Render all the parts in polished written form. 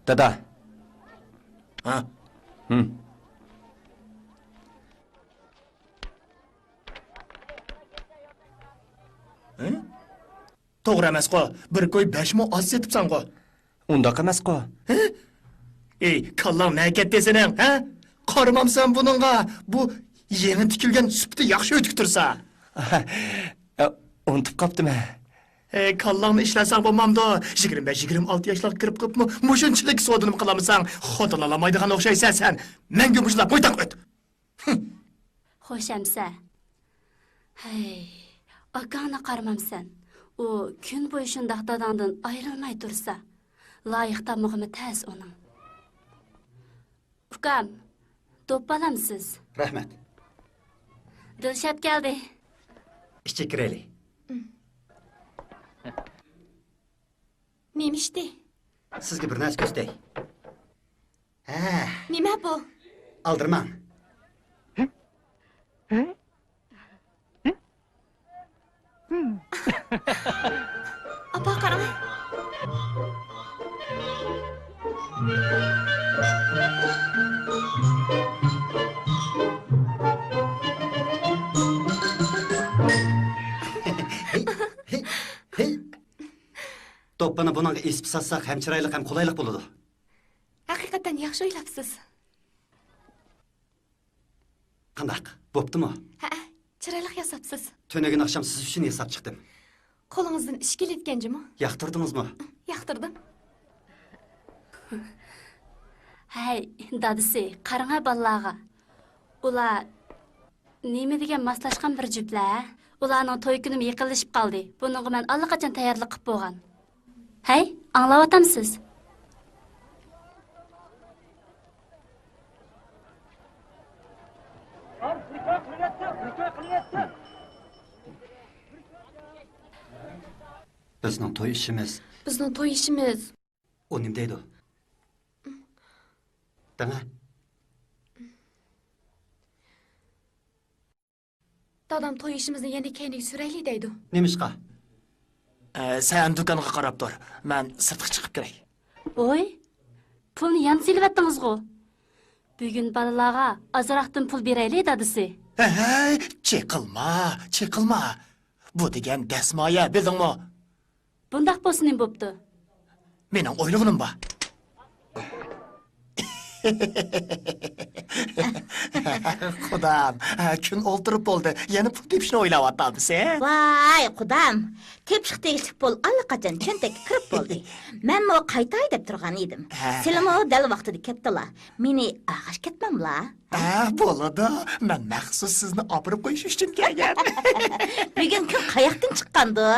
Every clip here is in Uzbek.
Dada. Ha? Hı. To'g'ri emas-ku. Bir ko'y 5 ming oz setibsan-ku. Undaq emas-ku. Ey, kallang nä ketdi sening, ha? Qaramamsan buningga. Bu yeni tikilgan supti yaxshi o'tib tursa. Unutib qapdim. Ey, kallangni ishlasang bo'lmamdi. 25-26 yoshlar kirib qopmi? Mushunchalik sodini qilamsan. Xotinalamaydigan o'xshaysan sen. Menga mushlab qo'ytaq o't. Xo'sh amsa. Hey, akangni qaramamsan. U kun bo'yi shundaq dadangdan ayrilmay tursa, loyiq tamog'imi tas uning. Ukam, to'ppalamsiz. Rahmat. Dilshod keldi. İşçi kireli. Nemişdi? Sizga bir narsa ko'rsatay. Nima bu? Aldırmang. Apa qarama. Hey. To'ppani buningga esib satsak ham chiroyli ham qulaylik bo'ladi. Haqiqatan yaxshi o'ylabsiz. Qandaq? Bo'ptimi? Ha, chiroyli yasabsiz. Tönegin akşam siz uchun hesab chiqdim. Qo'lingizdan ish kelayotganjimi? Yoqtirdingizmi? Yoqtirdim. Hay, dadisi, qarang balaga. Ular nima degan maslashgan bir juftlar? Ularning to'y kunim yiqilishib qoldi. Buningga men allaqachon tayyorlik qilib bo'lgan. Hay, anglayapsizsiz? Bizning to'y ishimiz. Bizning to'y ishimiz. O nima deydi? Dana. Dadam to'y ishimizni yana keyinga surayli deydi. Nemishqa? Sen do'konga qarab tur. Men sirtqa chiqib kiray. Oy, pulni yana silvatdingiz-ku. Bugun balalarga azroqdan pul berayli dadisi. Hey, çekilma. Bu degan dasmoya, bildingmi? Bundaq bo'lsin ham bo'pti. Mening o'ylig'im bor. Xudam, kun o'ltirib bo'ldi. Yana pul tepishni o'ylayapsanmi? Vay qudam, tepishq tegishlik pul allaqachon cho'ntakka kirib bo'ldi. Men mo qaytay deb turgan edim. Sizlarmo dal vaqtida kelibdilar. Meni ag'ash ketmamlar. Bo'ladi. Men maxsus sizni opirib qo'yish uchun kelgan. Bugun kun qayoqdan chiqqandi?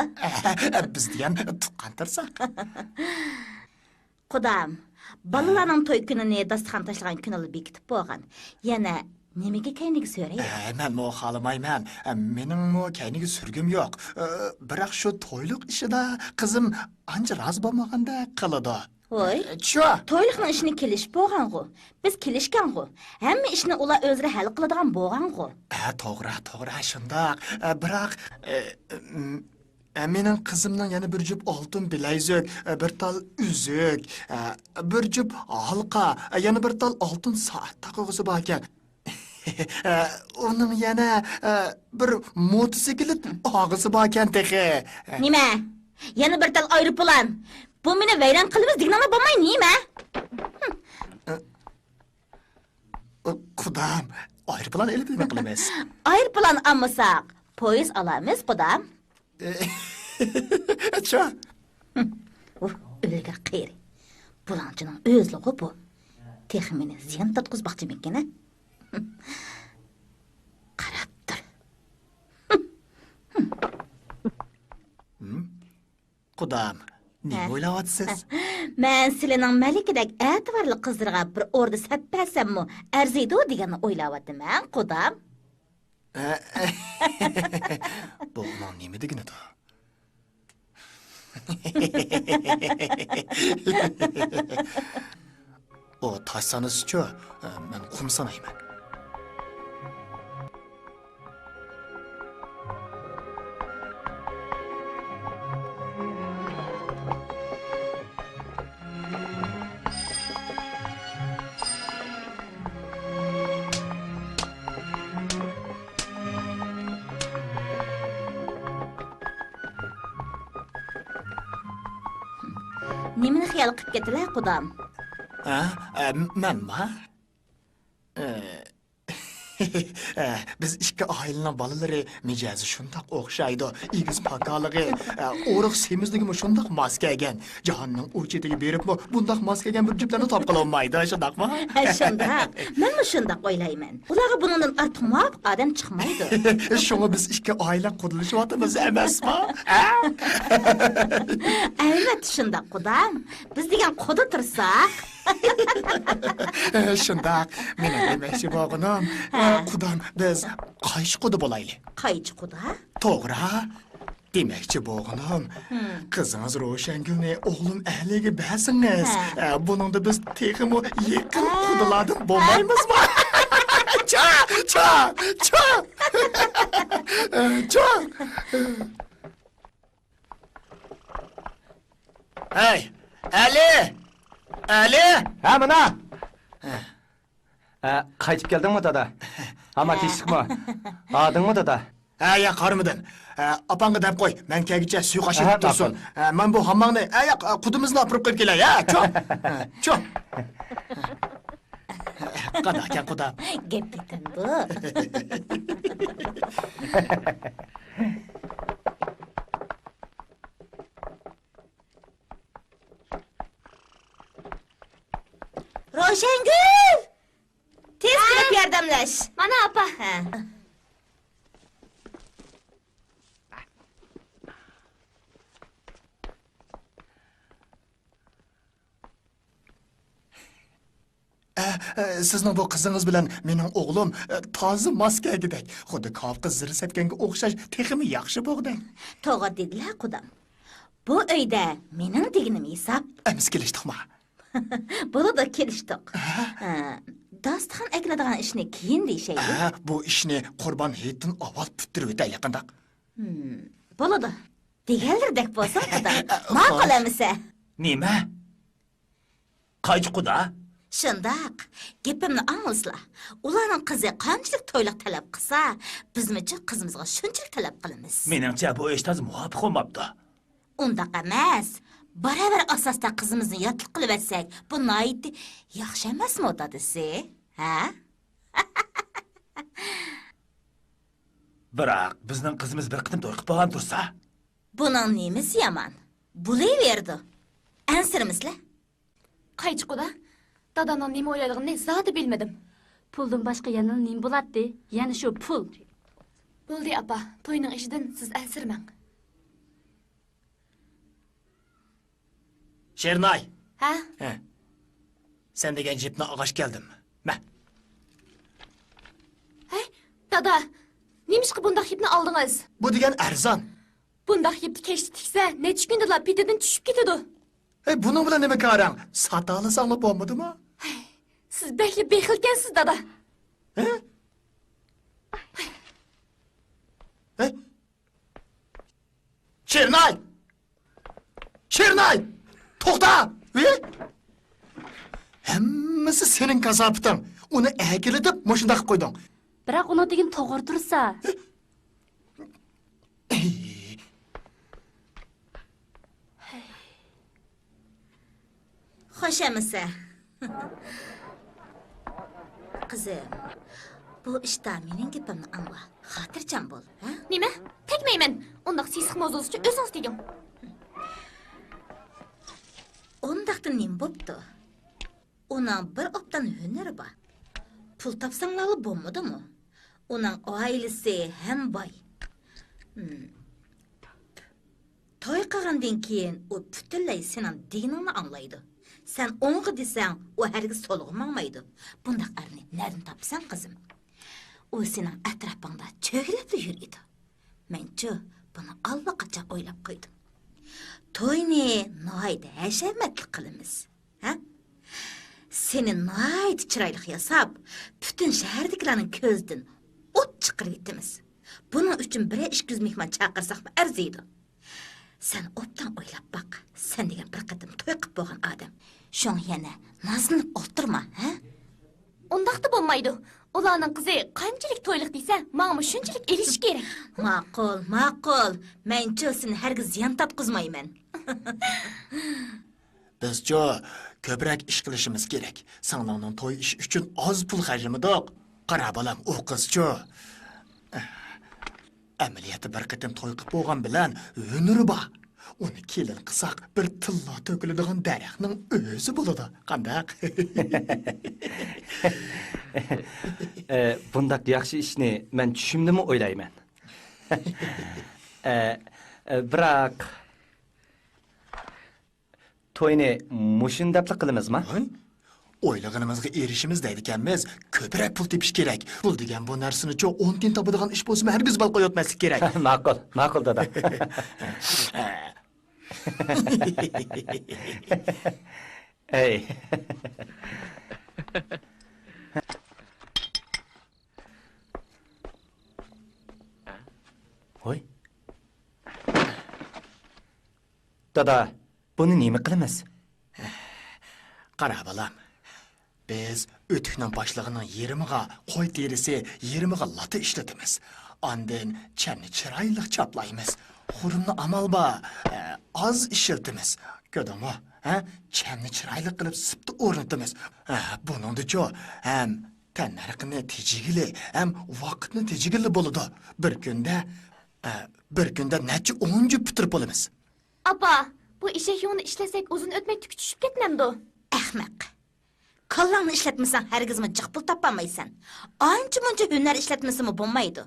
Bizni ham tuqqantirsa. Qudam, balalarning to'y kunini dasturxon tashlagan kunini bekitib bo'lgan. Yana nimaga kayniga so'ray? Men mo xolamayman. Mening mo kayniga surgim yo'q. Biroq shu to'yliq ishida qizim ancha rozi bo'lmaganda qiladi. Voy, Cho. to'yliqning ishini kelishib bo'lgan-ku. Biz kelishgan-ku. Hamma ishni ular o'zlari hal qiladigan bo'lgan-ku. To'g'ri, shundoq. Biroq mening qizimning yana bir jup oltin bilaguzuk, bir tal uzuk, bir jup halqa, yana bir tal oltin soat taqog'isi bor ekan. Uning yana bir motosiklet og'isi bor ekan tehi. Nima? Yana bir tal aeroplan. Bu meni vayron qilimiz deganma bo'lmay nima? Qudam, aeroplan elib nima qilamiz? Aeroplan olmasak, poyez olamiz, qudam. Cho. O'lga qeyri. Bulanchining o'zligi bu. Texmini ziyon tatqizmoqchi ekan-a? Qarab tur. Qudam, nima o'ylayapsiz? Men sizlarning malikadek e'tiborli qizlarga bir o'rda sappasammi, arziydi deganni o'ylayapman, qudam. Bu ulan nima degani-da? O tosh sanasi-chu, men qum sanayman. Nimani xiyol qilib ketdilar, qudam? Ha? Men mi? Biz ikki ailenin balaları mijazi şundaq o'xshaydi. Igiz pakalığı, o'riq semizligimi şundaq mos kelgan. Jahonning u chetiga beribmi, bundaq mos kelgan bir juftlarni topib olmaydi, shundaqmi? Shundaq. Men shundaq o'ylayman. Ularga bundan ortiq muvofiq odam chiqmaydi. Shunga biz ikki oila qurilishyapmiz emasmi? Albatta shundaq, qudam. Biz degan quda tursak, Shundaq. Meni demoqchi bo'lganim, qudam biz qaysi quda bo'laylik? qaychi quda? To'g'ri. Demoqchi bo'lganim, qizingiz Ro'shangulni o'g'lim ahliga bersingiz. Buningda biz texmi yaqin qudalardan bo'lmaymizmi? Cha! Hey, Ali! Ha, mana! Qaytib keldingmi, dada? Ama teshikmi? Adingmi, dada? Ya qarimidim. Apangga deb qo'y. Men kelgicha suv Aha, qo'shib tursin. Men bu hammangni, qudimizni olib qo'yib kelay, Cho. Qanaqa qudam? Gap bitan bu. Ro'shangul! Tez kelib yordamlash. Mana opa. Sizning bu qizingiz bilan mening o'g'lim tozi Moskvagidek. Xuddi qavqi zir sepganga o'xshash, texmi yaxshi bo'ldi. To'g'ri dedilar, qudam. Bu uyda mening deganim hisob. Amiz kelishdikmi? Bo'ladi, kelishdik. Dasturxon ekiladigan ishni keyin deyishaydi. Bu ishni Qurbon hayitdan avval bitirib o'taylik qandaq. Bo'ladi. Deganlardek bo'lsin, qudam. Ma'qul emisa. Nima? Qaychi quda? Shundaq. Gapimni anglasizlar. Ularning qizi qanchalik to'yliq talab qilsa, bizmichi qizimizga shunchalik talab qilamiz. Meningcha bu ish toz muvofiq bo'lmabdi. Undaq emas. Baravar asosda qizimizni yotliq qilib etsak, bu noiti yaxshi emasmi, dadasi? Ha? Biroq bizning qizimiz bir qitim to'y qilib bo'lgan tursa, Buning nemisi yomon? Bo'layverdi. Ansirimizlar. Qaychi quda? Dadamning nima o'ylaydig'ini zodi bilmadim. Puldan boshqa yana nim bo'ladi? Yana shu pul. Bo'ldi, apa. To'yning ishidan siz ansirmang. Shernay. Ha? Sen degan jipni og'ash keldim. Men. Hey, dada. Nimishqa bundaq hipni oldingiz? Bu degan arzon. Bundaq hipni kechdi tiksa, necha kundalar pitidan tushib ketadi. Buning bilan nima qarang? Satalasangmi bo'lmadimi? Siz bexilkansiz, dada. Shernay! To'xta! Hammasi sening kazobiting. Uni akilitib, mashina qilib qo'yding. Biroq uni degan to'g'ri tursa. Xo'sh emisa. Qizim, bu ishda mening gapimni angla. Xotirjam bo'l, ha? Nima? Tegmayman. Undaq sisiq mavzusi uchun o'zingiz teging. Ondaqda nim bo'pti. Uning bir opdan hunari bor. Pul topsanglar bo'lmadimi? Uning oilasi ham boy. To'y qilgandan keyin u butunlay sening diningni anglaydi. Sen o'ng'i desang, u hargiz so'lg'maydi. Bundaq arni nerdan topsan, qizim? U sening atrofingda cho'g'lab yuradi. Men-chi buni allaqachon o'ylab qo'ydim. To'yni noyda hashamatli qilamiz, ha? Seni noyda chiroyli yasab, butun shahardagilarning ko'zidan o't chiqarib etamiz. Buning uchun 1-2 mehmon chaqirsak arziydi. Sen obdan o'ylab baq. Sen degan bir qatim to'y qilib bo'lgan odam. Sho'ng yana nazlanib o'tirma, ha? Undaqda bo'lmaydi. Ularning qizi qanchalik to'yliq desa, menga shunchalik erish kerak. Ma'qul. Men seni hargiz ziyon topqizmayman. Bizce köprek iş qilishimiz kerak. Singlimning to'y ishi uchun oz pul xarjlamadik. Qara bolam, u qizchi. Amaliyoti bir qatim to'y qilib bo'lgan bilan hunuri bor. Uni kelin qilsak bir tilla to'kiladigan daraxtning o'zi bo'ladi. Qandaq? Bundak yaxshi ishni men tushimdimi o'ylayman. Biroq to'yni mushundabli qilamizmi? O'ylaganimizga erishimiz deydiganmiz, ko'proq pul tepish kerak. Pul degan bu narsani 10 tin topadigan ish bo'lsa, hargiz bal qo'yotmaslik kerak. Ma'qul dada. Ey. Hoy. Dada, buni nima qilamiz? Qara bolam. Biz o'tikning boshlig'ining yerimiga qo'y terisi, yerimiga lati ishlatamiz. Ondan channi chiroyli chaplaymiz. Xurumni amal bor, oz ishlatamiz. Ko'rdingmi? Channi chiroyli qilib sipni o'rnatamiz. Buningda ham tanarqini tejigili, ham vaqtni tejigili bo'ladi. Bir kunda necha 10 jup bitirib olamiz. Apa, bu eshak yo'lini ishlasak uzun o'tmay tuki tushib ketmamdi. Ahmaq. Qo'llarni ishlatmasan hargizmi jiq pul topolmaysan. Ancha-muncha hunar ishlatmasimi bo'lmaydi.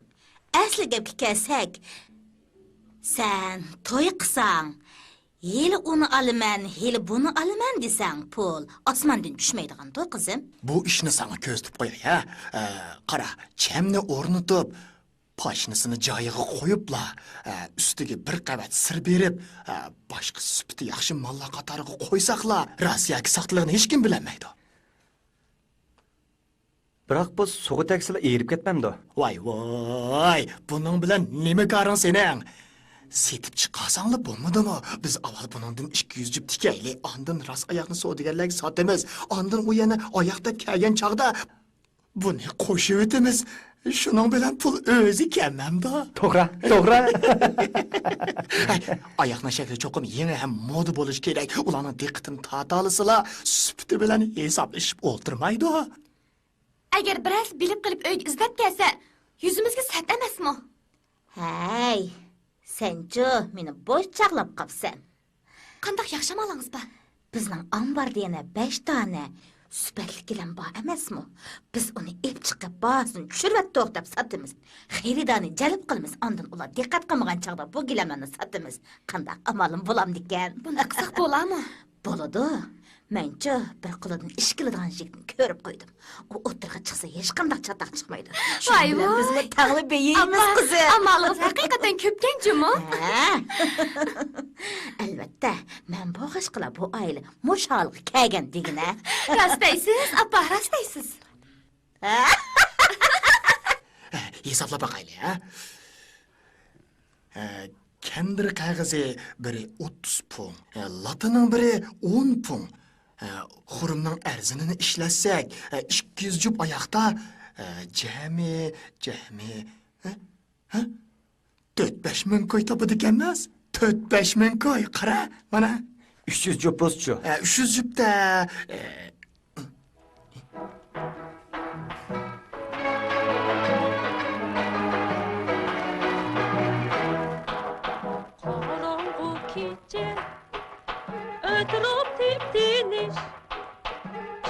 Asli gapga kelsak, sen to'y qilsang, yili uni olaman, yili buni olaman desang, pul osmondan tushmaydigan-da, qizim. Bu ishni sana ko'zitib qo'yay, qara, chamni o'rnatib, pashnisini joyiga qo'yibla, ustiga bir qavat sir berib, boshqa sifati yaxshi mollar qatoriga qo'ysaqla, Rossiyaga saqligini hech kim bilmaydi. Biroq bu so'g'i taksila erib ketmamdi. Voy, buning bilan nima qaring sening? Setib chiqasanglar bo'lmadimi? Biz avval buningdan 200 jup tikayli, ondan ras oyoqni savdogarlarga sotamiz. Ondan u yana oyoqda kelgan chaqda buni qo'shib o'tamiz. Shuning bilan pul o'zi kelmamda. To'g'ri. Oyoqning shakli cho'qim yangi ham moda bo'lishi kerak. Ularning diqqatini torta olsalar, sifati bilan hisoblashib o'ltirmaydi. Agar biroz bilib qilib uyga izlab kelsa, yuzimizga sat emasmi? Hey, sen-chi meni bo'sh chaqlab qapsan. Qandoq yaxshi molingiz bor? Bizning ambarda yana 5 dona sifatli gilam bor emasmi? Biz uni ep chiqib ba'zini tushirib to'xtab sotamiz. Xaridorni jalb qilamiz, ondan ular diqqat qilmagan chaqda bu gilamlarni sotamiz. Qandoq amalim bo'lamdikan? Buni qilsak bo'ladimi? Bo'ladi. Mencha bir qo'lidan ish qiladigan yigitni ko'rib qo'ydim. U o'tirga chiqsa hech qanday chataq chiqmaydi. Voy, Bizni tag'li beyimiz qizim. Amalingiz haqiqatan ko'pkan-jimi? Albatta, men bu g'ishqila bu oila mushalga kelgan degina. Rostaysiz, apa, rostaysiz. Hisoblab boqaylik, Kendir qog'ozi biri 30 pun, latining biri 10 pun. Xurumning arzinini ishlatsak, 200 jup oyoqda jami 4-5 ming ko'y topadi ekanmiz. 4-5 ming ko'y, qara, mana 300 jup bo'zchi. 300 jupda Etraf tiptiniz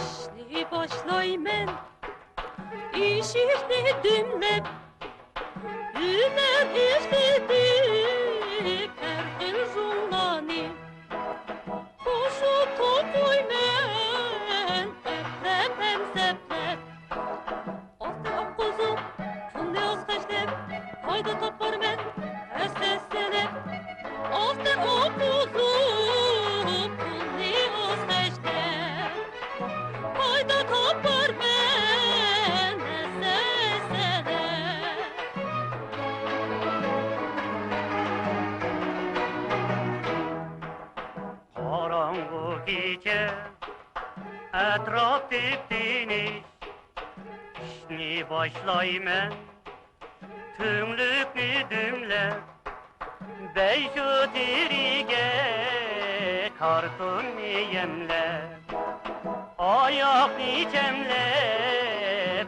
İşni başlaymen İşikni dinlep Üner istedik Erkil zulmani Koşu tokoymen Eplep emseplep Altı akkuzum Tunni azkaçlep Hayda tapar men Esesselep Altı akkuzum gece etraf dipdiniz İşni başlaymen Tümlükni dümle Beyşu dirige Tartın yemle Ayak içemle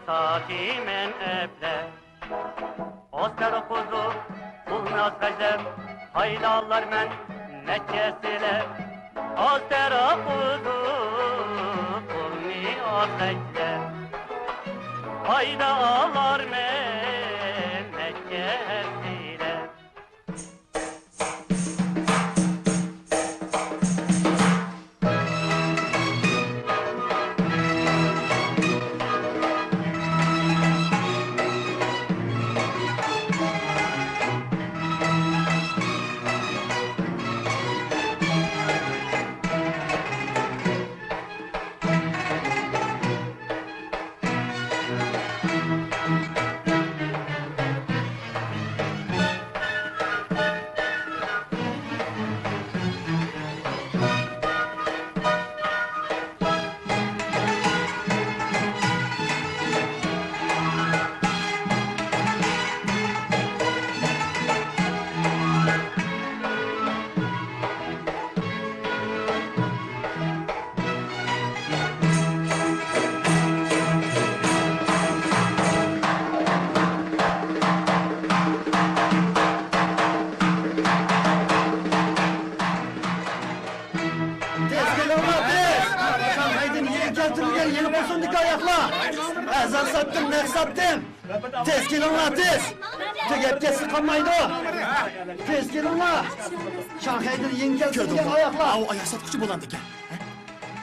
Tatimen eple Oster kuzu Bulmaz gazem Haydalar men Mekkesile Oster kuzu Bulmaz gazem Haydalar men Mekkesile Şanghaydın yeni keltirilgen yeni bosundaki ayakla. Ezan sattım, ne sattım. Tez gelin la tez. Tegepke sıkamaydı. Tez gelin la. Şanghaydın yeni keltirilgen ayakla. Ау аяқ сатқышы болады екен.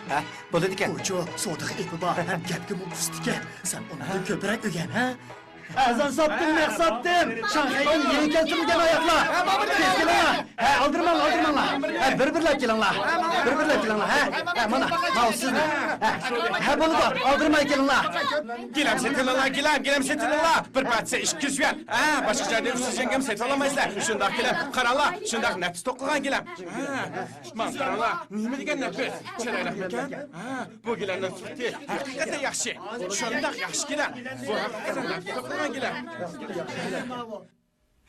Ha, bo'ladi ekan. Ko'cho, sodiq epi bor, ham gapga muntist ekan. Sen uni ko'proq o'rgan, ha? Ezan sattım, ne sattım. Şanghaydın yeni keltirilgen ayakla. Tez gelin la. Aldırman la. Bir-birlep gelin la. Bir-birlep gelin la. Mana, o sizni. Bunu da aldırmay gelin la. Gilem setilala, gilem setilala. Bir patsa 200 yuan. Başka joyda usiz yengem set olamaysizlar. Shundoq gilem, qarala, shundoq nafis to'qigan gilem. Man qarala, nima degan nafis? Chiroyli ekan. Bu gilemning sifati haqiqatan yaxshi. Shundoq yaxshi gilem. Bu haqiqatan nafis to'qigan gilem.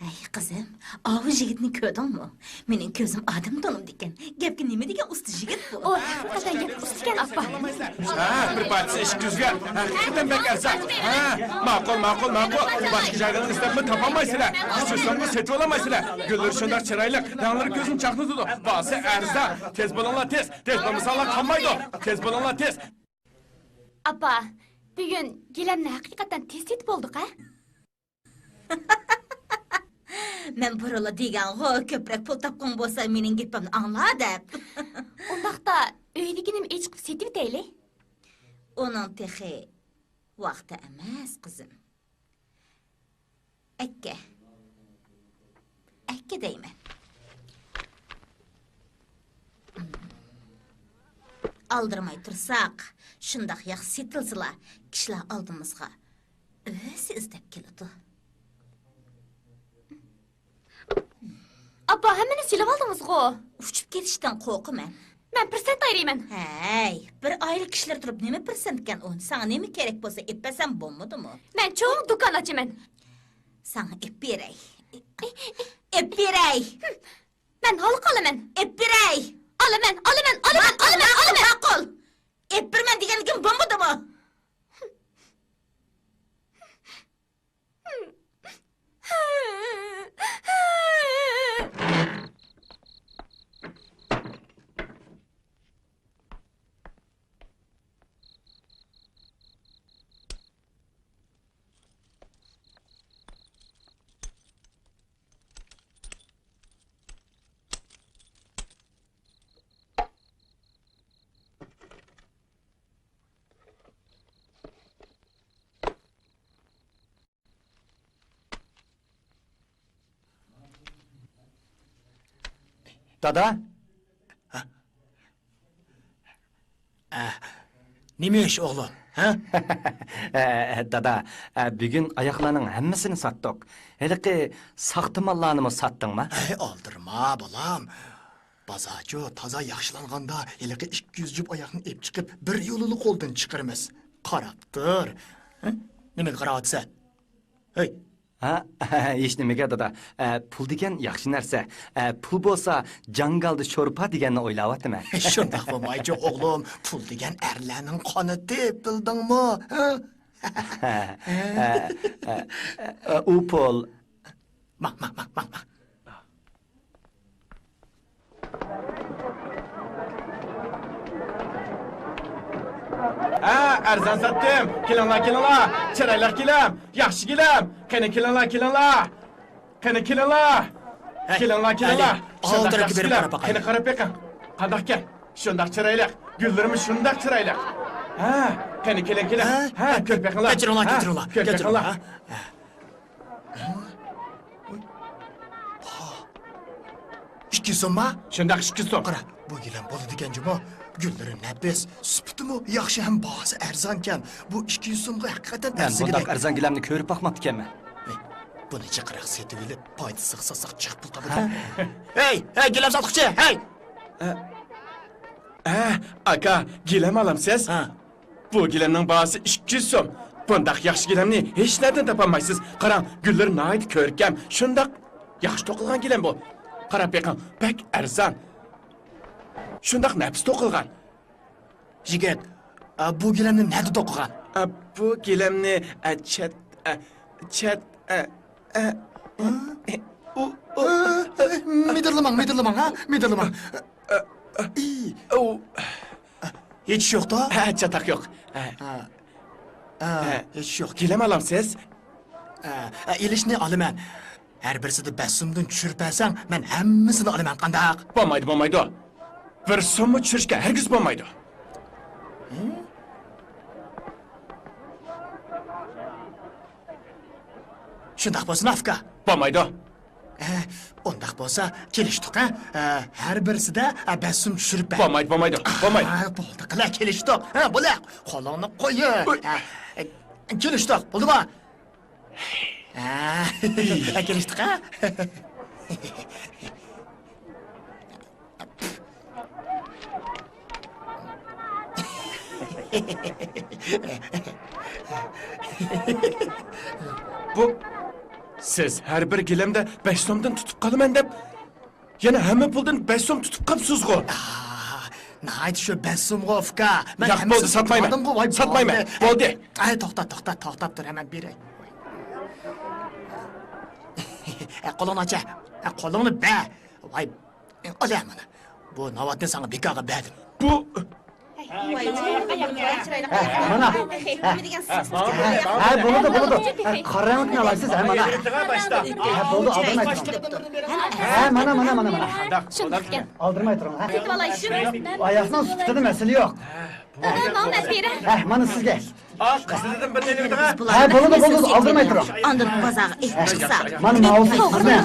Ay kızım, avu jigitni ko'rding mi? Mening ko'zim odam to'nim degan. Gapga nima degan usti jigit bu? O haqiqatan gap ustigan appa. Bir patsa 200 yuan. Haqiqatan bek arzon. Ma'qul. Başka joydan istabmi topolmaysizlar. Xususan setib olamaysizlar. Gullar shundoq chiroyli, ranglar ko'zim chaqnadi. Ba'zi arzon. Tez bo'linglar, tez bo'lmasalar qolmaydi. Tez bo'linglar, tez. Appa, bugun gilamni haqiqatan tez yetib oldik, ha? Men burala degan ko'proq pul topgan bo'lsa mening gapimni angla deb. Undaqda uyliginim chiqib setib deyli. Onun texi vaqti emas qizim. Akka deyman. Aldırmay tursak, shundoq yaxshi setilsalar, kishilar oldimizga o'zi izlab keladi. Appa, hammani silib oldingiz-ku. Uchib ketishdan qo'rqaman. Men persent ayrayman. Hey, bir oila kishilar turib nima persent ekan u? Sana nima kerak bo'lsa epasam bo'lmadimi? Men cho'ng do'kon ochaman. Sana ep beray. Ep beray. Men hol qolaman. Ep beray. Olaman. Ma'qul. Ep berman deganligim bo'lmadimi? Dada, Nima ish o'g'lim, ha? dada, bugun oyoqlarning hammasini satdik. Haliqi saxta mallarni satdingmi? Oldirma, bolam. Bazacho toza yaxshilanganda haliqi 200 jup oyoqni ep chiqib, bir yo'lini qo'ldan chiqaramiz. Qarab tur. Nimaga qarayapsan? Hey, Ha, hech nimaga dada. Pul degan yaxshi narsa. Pul bo'lsa, jangalda sho'rpa deganni o'ylayapman. Shundaq bo'lmaychi o'g'lim, pul degan erlarning qoni deb bildingmi? U pul Mak. Arzon sotdim. Kelinglar. Chiroyli kelam. Yaxshi kelam. Qani kelinglar. Qani kelinglar. Kelinglar. Oldirib berib qarab boqay. Qani qarab beqing. Qandoq kel? Shundaq chiroyli. Gullarimiz shundaq chiroyli. Ha, qani keling. Ha, ko'rib beqinglar. Kechiringlar. 2 so'mmi? Shundaq 2 so'm. Qara, bu gilam bo'ladigan juma. Gullari nafis, sifatimi yaxshi ham bahosi arzonkan. Bu 200 so'mga haqiqatan men bundoq arziydi. arzon gilamni ko'rib boqmabdi ekanman. Buni chiqaraq setilib, foydasi hisosak chiqib pul topadi. Hey, gilam sotquchi, hey! Aka, gilam olamsiz? Ha. Bu gilamning bahosi 200 so'm. Bundaq yaxshi gilamni hech nerdan topolmaysiz. Qarang, gullar nihoyat ko'rkam. Shundaq yaxshi to'qilgan gilam bu. Qarab beqing, bak arzon. Shundaq nafis to'qilgan. Jigit, bu gilamni nada to'qigan? Bu gilamni chat Midirlamang, ha? Midirlamang. Hech yo'q-da? Chataq yo'q. Hech yo'q. Gilam olamsiz? Ilishni olaman. Har birisida 5 so'mdan tushirpasang, men hammasini olaman, qandaq? Bo'lmaydi. 1 so'mni tushirishga hargiz bo'lmaydi. Shundaq bo'lsin, afka. Bo'lmaydi. Undaq bo'lsa, kelishdik, ha? Har birisida 5 so'm tushirib ber. Bo'lmaydi. Bo'ldi, qila kelishdik. Ha, bo'la. Qo'lingni qo'ying. Kelishdik, bo'ldimi? Kelishdik, ha? Bu siz har bir gilamda 5 so'mdan tutib qolaman deb yana hamma puldan 5 so'm tutib qolibsiz-ku. Nahayt shu 5 so'mga ofka. Yo'q, bo'ldi, Satmayman. Bo'ldi. Ay, to'xtab tur, hemen beray. Qo'lingni acha. Qo'lingni ber. Voy, olayman mana. Bu navatni sana bekaga berdim. Bu Mana. Ha, bo'ldi. Qaranlikni olasiz, ha, mana. Ha, bo'ldi, oldirmay turing. Ha, mana. Shundoq ekan. Oldirmay turing, ha. Ketib olay shu. Oyoqdan sutida masala yo'q. Nomaz bera. Ha, mana sizga. qizlidan bir nima Ha, bo'ldi, oldirmay turing. Ondan bozog'i eshib chiqsa. Mana mavzu sizga.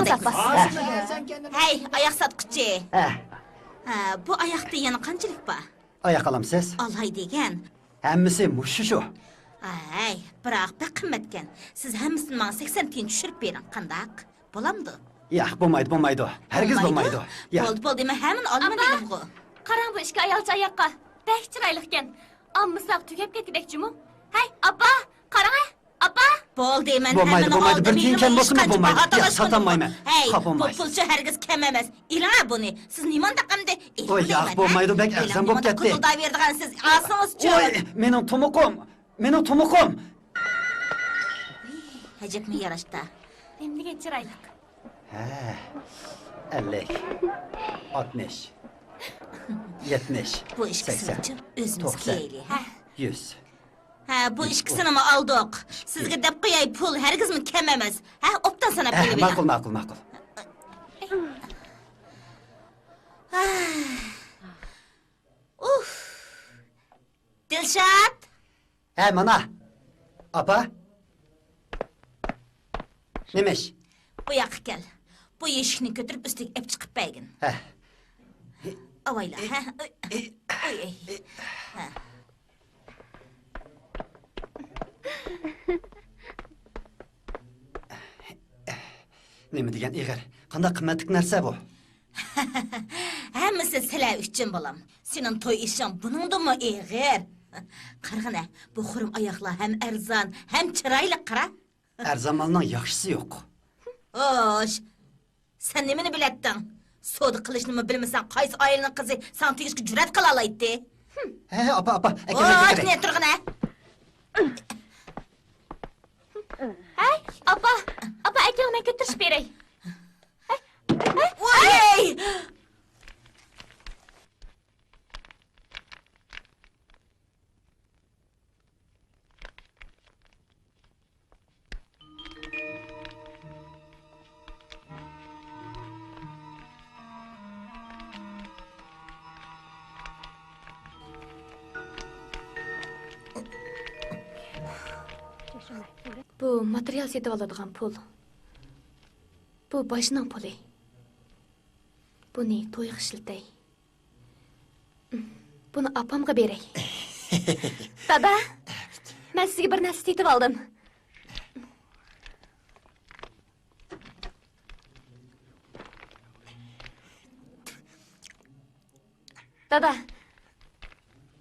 Hey, oyoq sotquchi. Ha, Bu oyoqda yana qanchalik bor? oyoq olamsiz. Olay degan. Hammasi shu. Ay, biroq bir qimmatgan. Siz hammasini menga 80 tiyin tushirib bering, qandaq? Bo'lamdi? Yo'q, bo'lmaydi. Hargiz bo'lmaydi. Bo'ldi, men hammani olman dedim-ku. Qarang bu ishga ayolcha oyoqqa. Bek chiroyli ekan. Ammisoq tugab ketdikmi? Hey, appa, qarang. Appa. Bo'ldi, men Bo'lmaydi, bir tiyin kam bo'lsa bo'lmaydi. Yo'q, sotolmayman. Hey, bu Qopolmaysiz. pulcha hargiz kam emas. Ilaa buni. Siz nimanda qamdi? Oy, yo'q, bo'lmaydi, bek arzon bo'lib ketdi. Qulday berdigan siz olsangiz-chi. Oy, mening tomoqim. Hajabmi yarashdi. Menga chiroyli. Ha. 50, 60, 70, Bu ishkisini o'zimiz kiyaylik, ha? 100. Ha, bu ishkisini mi oldik? Sizga deb qo'yay pul hargizmi kam emas. Ha, obdan sanab qo'yib bering. Ma'qul. Dilshod. Ha, mana. Apa. Nemish? Bu yoqqa kel. Bu eshikni ko'tarib ustiga ep chiqib bergin. Ha. Avayla, ha? Oy. Ha. Nima degan ig'ir? Qanday qimmatli narsa bu? Hammasi sizlar uchun bolam. Sening to'y ishing buningdimi ig'ir? Qarg'ana, bu xurum oyoqlar ham arzon, ham chiroyli qara. Her zamanın yaxşısı yok. Oş. Sen nemeni bilettin? Soda kılıçını mı bilmesen qaysı ayılının kızı sana tegişki cüret kıla alaydı? He apa. Oş ne turgun ha? Hey, abba. Abba, ekranıma götürüş berey. Vay! Bu material setip aladigan pul. Bu başının puli. Buni to'yga ishlatay. Buni apamga beray. Dada, men sizga bir narsa setib oldim. Dada,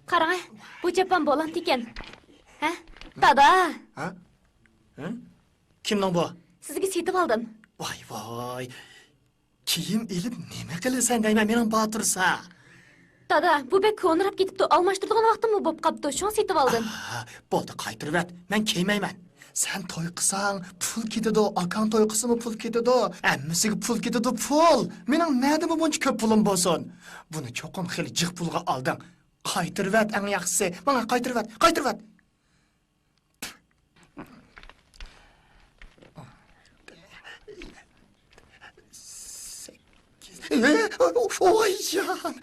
qarang, bu japan bo'lant ekan. Ha? Dada, Ha? Ha? Kimning bu? sizga setib oldim. Voy. Kiyim ilib nima qilasan deyman mening botirsa. Dada, bu bek ko'nirab ketibdi. Almashtiradigan vaqtim bo'lib qopti. Shuni setib oldim. Bo'ldi, qaytirib et. Men kiymayman. Sen to'y qilsang, pul ketadi, akang to'y qilsimi pul ketadi, ammisiga pul ketadi, pul. Mening nima buncha ko'p pulim bo'lsin? Buni cho'qim xil jiq pulga olding. Qaytirib et, eng yaxshisi. Menga qaytirib et. Oycan.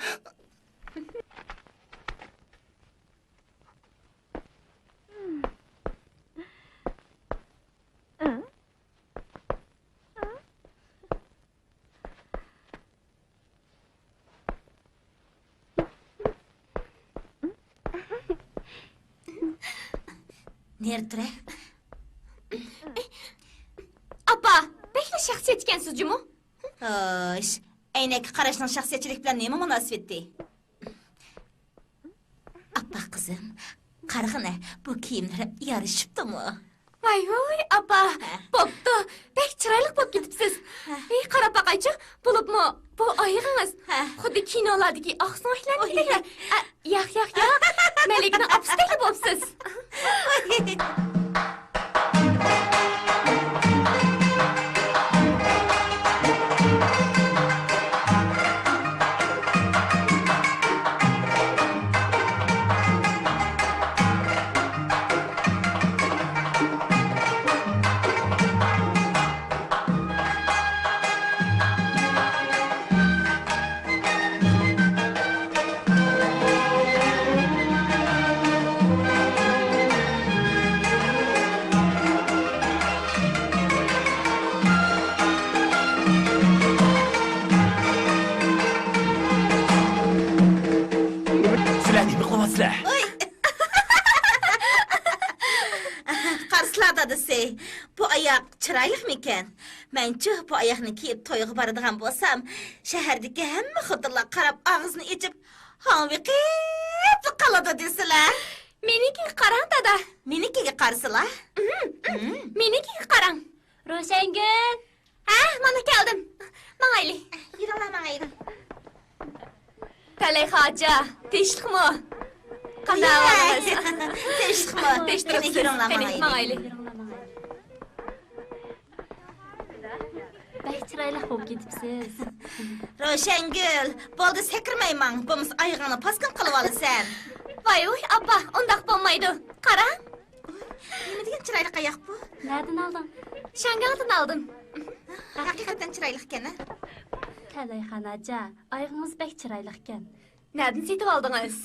Nerede? Appa, bekle şahsiyet ekansiz jumu? Oş. Aynaki qarashning shaxsiyatchilik bilan nima munosabati? Appa qizim, qarag'ina, bu kiyimlar yarashibdimi? Vay, appa, bo'pti. Bek chiroyli bo'lib ketibsiz. Qarab boqaychi, bo'libmi? Bu oyog'ingiz xuddi kinolardagi oqsoqlarniki. Yo'q. Malikning opsidagi bo'libsiz. Sizlar nima qilyapsizlar? Qarslar dadisi, bu oyoq chiroylimikan? Menchi bu oyoqni kiyib to'yga boradigan bo'lsam, shahardagi hamma xotinlar qarab og'zini ochib, "Haviqib qoladi" desilar. Meniki qarang, dada. Menikiga qarsilar. Meniki qarang. Ro'shangul. Mana keldim. Mangayli. Yuringlar mangayli. Talay hoja, tinchlikmi? Qanday ahvolingiz? Tinchlikmi? Tinchtiribsiz. Yuringlar Qani, mangayli. mangayli. Bek chiroyli bo'lib ketibsiz. Ro'shangul, bo'ldi sakirmayman. Bo'lmasa oyog'ingni paskin qilib olasan. Voy, appa, undaq bo'lmaydi. Qarang. Nima degan chiroyli oyoq bu? Nereden aldın? Shangaldan oldim. Haqiqatan chiroyli ekan. Talayxonaja, oyog'ingiz bek chiroyli ekan. Nereden setib oldingiz?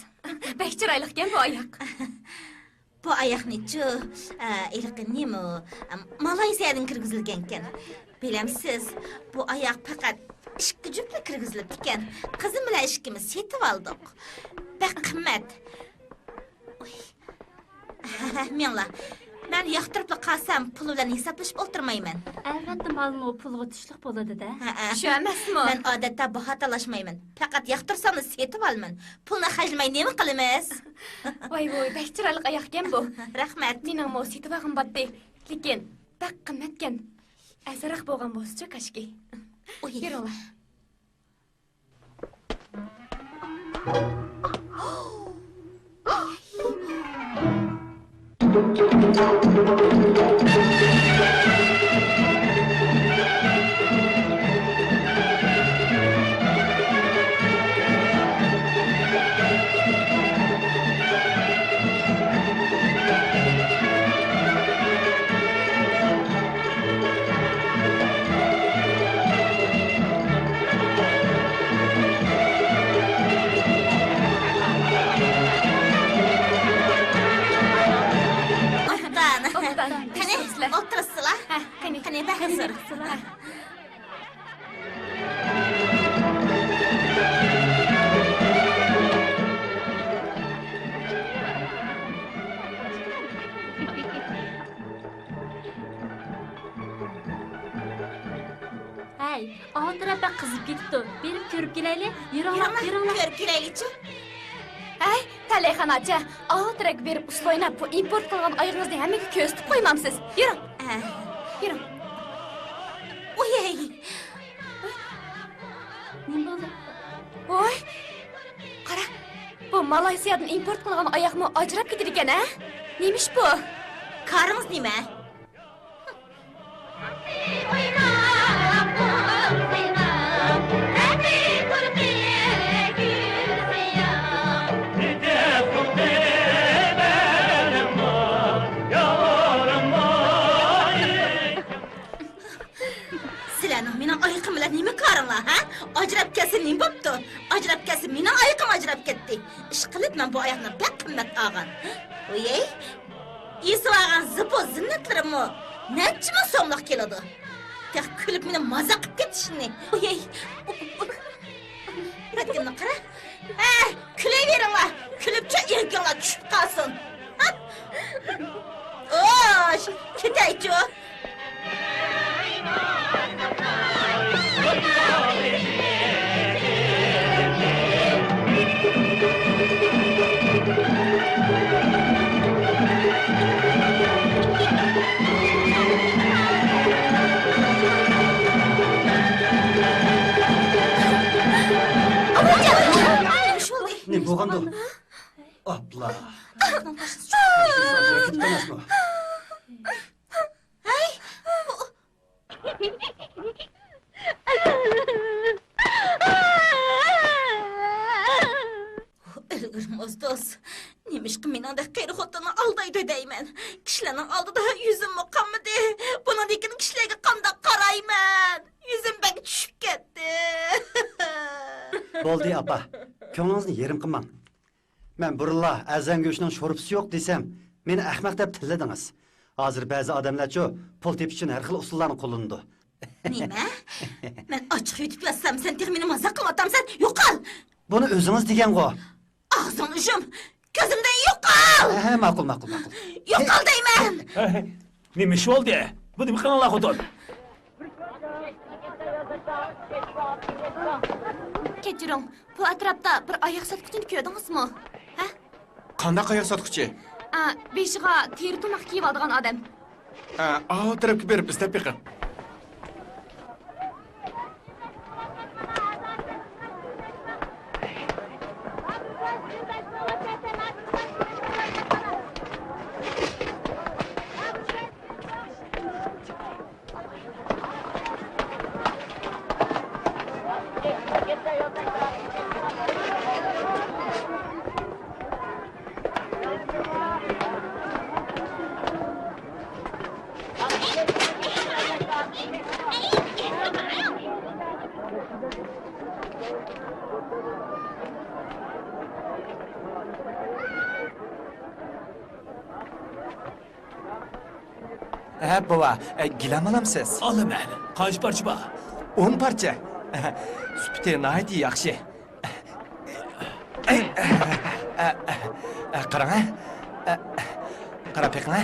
Bek chiroyli ekan bu oyoq. Bu oyoqni-chu, ilqi nima? Malayziyadan kirgizilgan ekan. Bilamsiz, bu oyoq faqat ikki juftlik kirgizilib ekan. Qizim bilan ikkimiz setib oldik. Bak qimmat. Mengla, men yoqtirib qolsam, pul bilan hisoblashib o'tirmayman. Albatta malum o pulga tushliq bo'ladi-da. Shu emasmi? Men odatda baho talashmayman. Faqat yoqtirsam setib olman. Pulni xajlamay nima qilamiz? Voy, bek chiroyli oyoq ekan bu. Rahmat. Mening mo setib olgim botdi. Lekin bak qimmatkan. Azroq bo'lgan bo'lsa-chi kashki. Oy. Yuringlar. Obdan. Qani, o'tirsizlar. Ha, qani. Qani, baxsir. Hey, otirapa qizib ketibdi. Berib ko'rib kelaylik. Yuringlar, Yuringlar, yuringlar. ko'rib kelaylikchi. Ay, Taleyxonachi, otirak berib usloynab bu import qilgan oyog'ingizni hammaga ko'zitib qo'ymamsiz. Yuring, yuring. Oy. Nima bo'ldi? Voy. Qara. Bu Malayziyadan import qilgan oyoqmi ajrab ketar ekan, ha? Nemish bu? Qaringiz nima? Sizlarning mening oyiqim bilan nima qaringlar, ha? Ajrab kelsa nima bo'pti? Ajrab kelsa mening oyiqim ajrab ketdi. Ish qilib men bu oyoqni bak qimmat olgan. Oy. Isvagan zipo zinnatlarimmi? Necha ming so'mlik keladi? Tek kulib meni maza qilib ketishni. Oy. Rakimni qara. Ha, kulayveringlar. Kulibcha erkinglar tushib qolsin. Osh, ketaychi. Ne bo'lgandi? Abla. Emasmi? Ilg'irmozdos, nemishqa meningda qiyri xotini aldaydi deyman. Kishilarning oldida yuzim muqammidi. Buningdek kishilarga qanday qarayman? Yuzim bak tushib ketdi. Bo'ldi apa. Ko'nglingizni yerim qilmang. Men burilla azan go'shning sho'rpisi yo'q desam, meni ahmoq deb tilladingiz. Hozir ba'zi odamlar-chi pul tepish uchun har xil usullarni qo'llandi. Nima? Men ochiq yutib yotsam, sen meni maza qilyapsan. Yo'qol. Buni o'zingiz degan-ku. Ağzını ucum, gözümden yo'qol. Ma'qul. Yo'qol deyman. Nima ish bo'ldi? Bu nima qilganlar xotin? Kechiring, bu atrofda bir oyoq sotqichini ko'rdingizmi? Ha? Qanday oyoq sotquchi? Beshiga teri to'maq kiyib olgan odam. Tarafga berib istab beqib. Baba, gilam olamsiz? Olaman. Qancha parcha bor? 10 parcha. Supti nihoyat yaxshi. Qarang. Qarab beqing.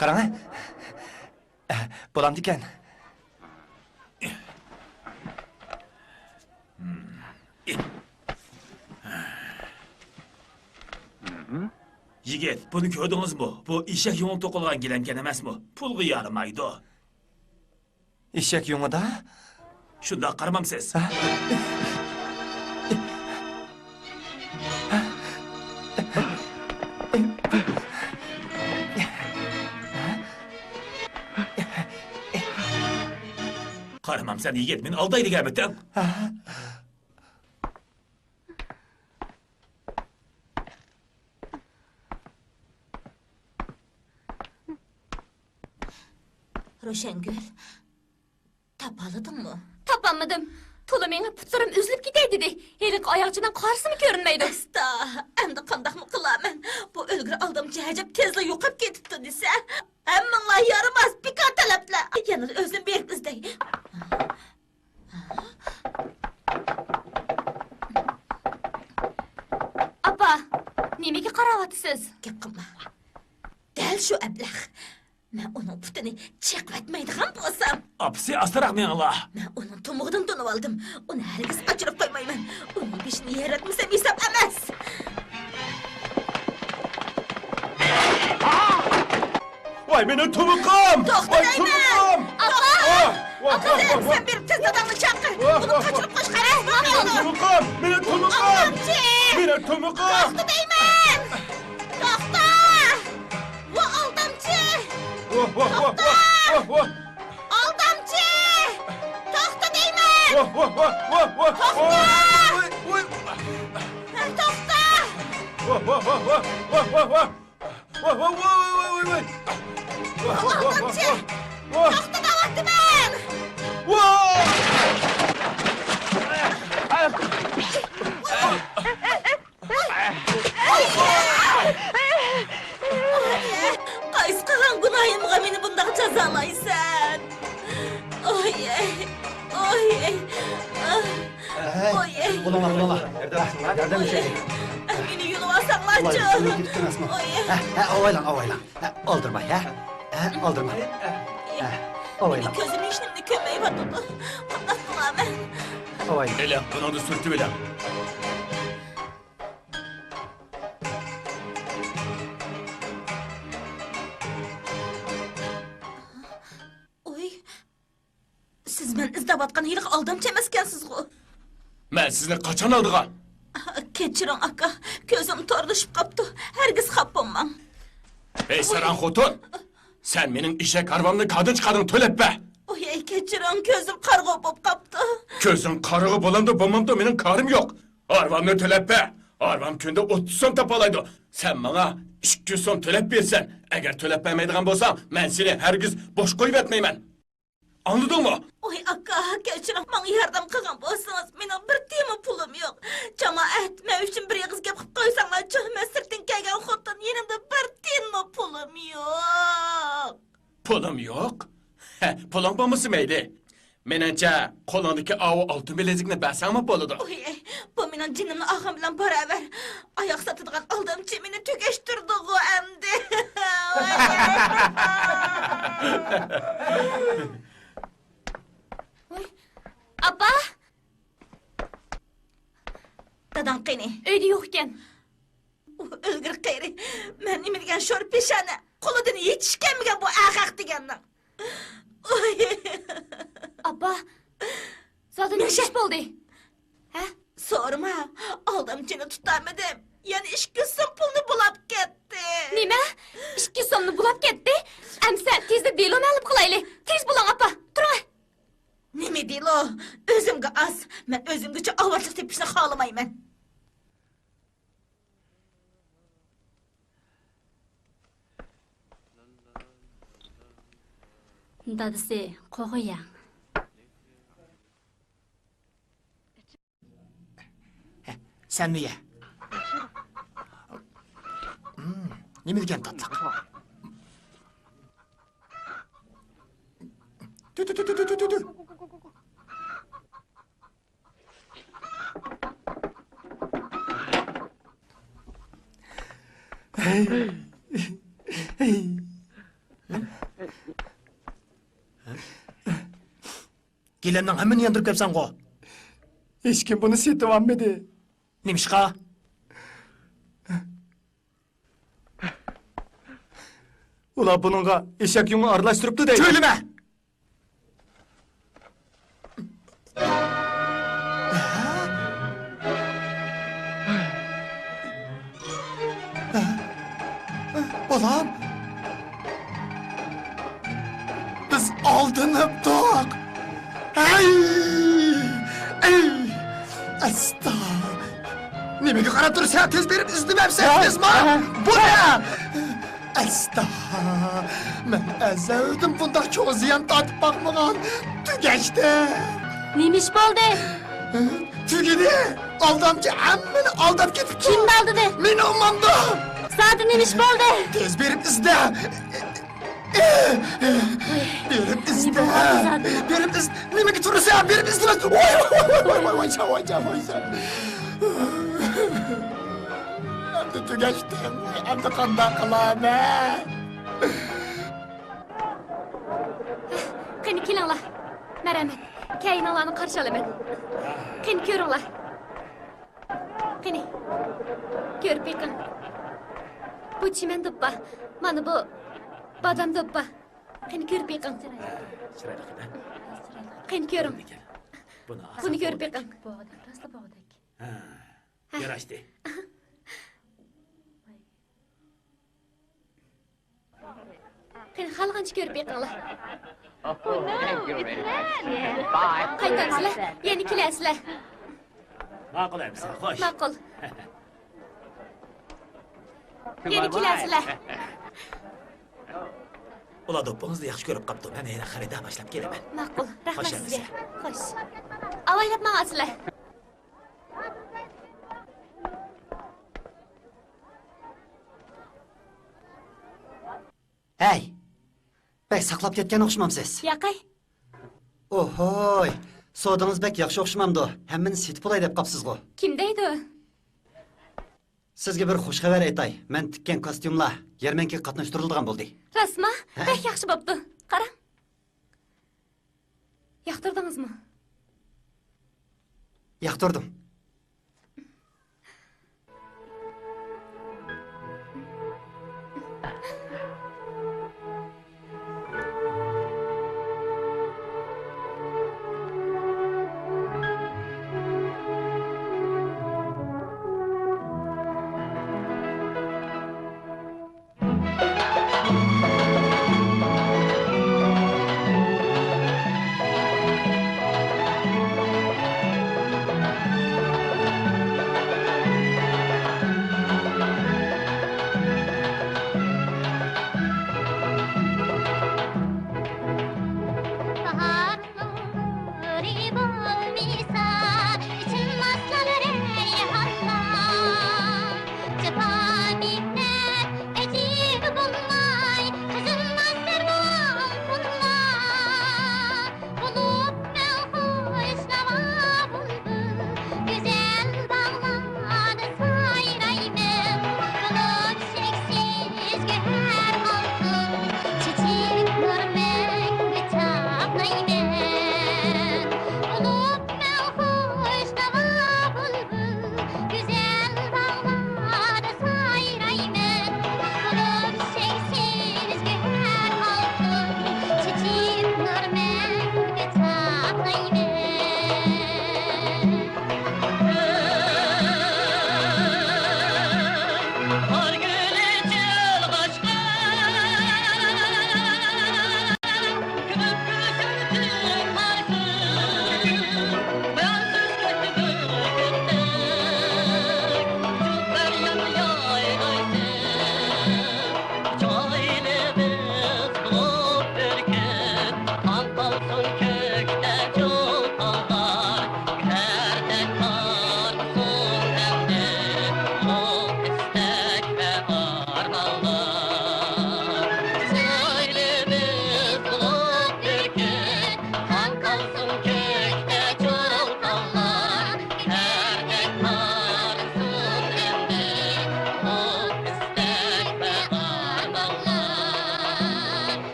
Qarang. Bo'lamdi ekan. Yigit, buni ko'rdingizmi? Bu eshak yong'in to'qilgan gilamkan emasmi? Pulga yaramaydi. Eshak yo'ngida? Shunda qaramamsiz. Qaramamsan yigit, men aldaydigan bitim. Roşengül, tapaladın mı? Tapamadım. Tulu meni putlarım üzülüp gidey dedi. Helik ayakçıdan karşı mı görünmeydi? Esta, hem de kandak mı kılamen? Bu ölgür aldımcı hecep tezle yokap getipti dese. Emmanla yaramaz, bir kataleple. Yanır özüm bir kızdey. Apa, nemeki qaravatısız? Gep qilma. Dal shu ablah. Men uning putini chaqvatmaydigan bo'lsam, Apsi astaroq men Allah. men uning to'mug'idan tunib oldim. Uni hargiz ochirib qo'ymayman. Uning beshini yaratmasam hisob emas. Vay benim tomukum! To'xtatayman! Vah, Kızım, sen bir tez adamını çağır. Bunu kaçırıp koş qara. tomukum! Benim tomukum! Aldamchi! Benim tomukum! To'xtatayman! To'xta! Bu aldamchi! Vah, vah, vah, vah, vah, Aldamchi! To'xtatayman! vah, vah, vah, vah, vah, vah, vah, To'xta! vah, vah, vah, vah, vah, vah, vah. Vah, vah, vah, vah, vah, vah. Vah, vah, vah, vah, Aldamchi! vah. To'xta davaqtiman! Vah! Qaysi qilgan gunohimga meni bundoq jazolaysan? Oy, oy, oy, Bulama. Nerede bir şey? meni yulib olsanglarchi. Ovaylan. Aldırma ya. Aldırma. Meni ko'zim ishnimni ko'mayapti. Bundoq qilaman. Ovaylan. Ele, bunu da sürtüp ele. Oy, siz men izlayotgan hiliq aldamchi emaskansiz-ku. Ben sizni qachon aldıgan? Kechiring aka, ko'zim torlashib qopti. Hargiz xafa bo'lmang. Ey saran xotun! Sen benim işe karvamını kadın çıkardın töleppe! Oy, kechiring, ko'zim qarg'u bo'lib qopti. Gözün karığı bulandı bulmamda benim karım yok. Arvamını töleppe! Arvam günde 30 son tapalaydı. Sen bana 2 son tölep versen. Eğer tölep vermeydiğin bolsam, ben seni hergiz boş koyuvertmeymen. Anladın mı? Oy aka, kechiring, menga yordam qilgan bo'lsangiz, mening bir tiyimi pulim yo'q. Jamoat, men uchun bir yig'iz gap qilib qo'ysanglar-chi, men sirtdan kelgan xotin, yenimda bir tiyimi pulim yo'q. Pulum yok. He, pulun bulması meyli. Menence kolundaki avu altın bilezikini versen mi boludu? Oy, bu mening jinimni og'im bilan baravar. Oyoq sotadigan aldamchi meni tugashtirdi-ku endi. Apa, Dadam qani? uyda yo'q ekan. O'lgir qayri. Men nima degan sho'r peshana, qo'lidan yetishganmigan bu aqaq degandan. Oy. Apa, zalda ne iş bo'ldi? Ha? Sorma, aldamchini tutamadim. Yana 2 so'm pulni bulab ketdi. Nima? 2 so'mni bulab ketdi? Amsa tezda deloni olib qilayli. Tez bulang apa. Turing. Nima deylo? O'zimga as. Men o'zimgacha avvallik tepishni xohlamayman. Dadisi, qo'g'iyang. Sen mi ye? Nima degan tatliq? Tu. Gilemden hemen yandırıp yapsan ko. Hiç kim bunu setib olmadi. Neymiş ka? Ula bununla eşek yunu arılaştırıptı deydi. Söyleme! Ulan! Biz aldınıptık! Ay! Ay! Asta! Nimaga qarab tursan? Tez berib izlamabsan, tezmi? Bu ne? Asta! Men azaldan bundaq cho'g' ziyon tatib boqmagan. Tugashdi. Nima ish bo'ldi? Tugidi. Aldamchi hammani aldab ketibdi. Kimni aldidi? Meni omamda. Sadi nima ish bo'ldi? Tez berib izla. Berib izla. Berib iz. Nimaga turasan? Berib izla. Voy, Endi tugashdim. Endi qanday qilaman? Qani kelinglar. Marhamat. Kaynalarni qarshi olaman. Qani ko'ringlar. Qani. Ko'rib beqing. Bu chiman doppa. Mana bu badam doppa. Qani ko'rib beqing. Qani ko'ring. Buni ko'rib beqing. Rostla bog'dak. Yarashdi. Qani xalqancha ko'rib beqinglar. Thank you very much. Bye. Qaytarsizlar, yana kelasizlar. Ma'qul emsa, xo'sh. Ma'qul. Yana kelasizlar. Ula do'pingizni yaxshi ko'rib qapti. Men yana xarida boshlab kelaman. Ma'qul. Rahmat Xo'sh, sizga. emisa. Xo'sh. Avaylab ma'asizlar. Hey! Bek saqlab ketgan o'xshamamsiz. Yaqay. Ohoy! Sodingiz bek yaxshi o'xshamamdi. Hammani setib olay deb qapsiz-ku. Kim deydi u? Sizga bir xush xabar aytay. Men tikkan kostyumlar yarmanka qatnashtirilgan bo'ldi. Rasma? Bek yaxshi bo'pti. Qarang. Yoqtirdingizmi? Yoqtirdim.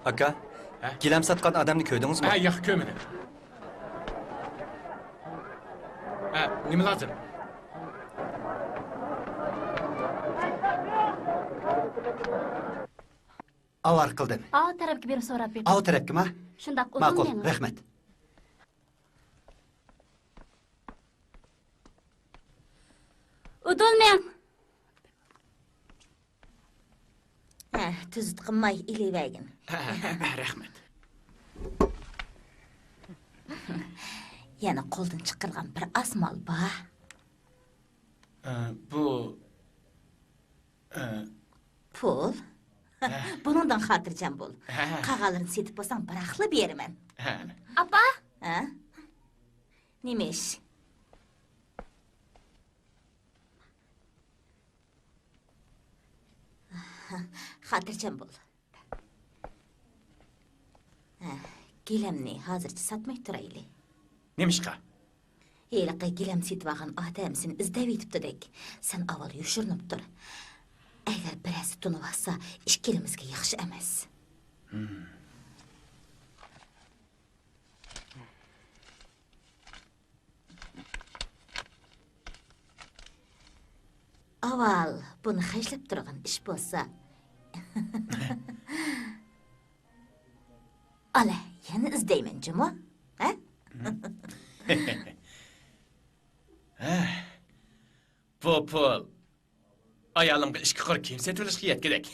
Aka, Gilam satkan adamını köydünüz mü? Ha, yo'q, ko'madi. Ha, nima lozim? Avar qildim. A tarafga berib so'rab ber. Av tarafkima? Shundaq Ma'qul, o'zim rahmat. Udulmang. Tuzit qilmay ilivagin. Rahmat. Yana qo'ldan chiqargan bir asmal bor. Bu Pul. Bunundan xotirjam bo'l. Qog'alarini setib bo'lsang, biraqli beraman. Apa? Ha? Nima ish? Xotirjam bo'l. Gilamni hozircha sotmay turayli. Nemishqa? Heliqi gilam setib olgan odam seni izlab yetibdi-dek. Sen avval yoshirinib tur. Agar birasi tunib olsa, ikkilimizga yaxshi emas. Avval buni xajlab turgan ish bo'lsa. Ala, yana izdayman, jimo? Ha? Bu pul. Ayolimga ishga qor kiyim setib olishga yetgidek.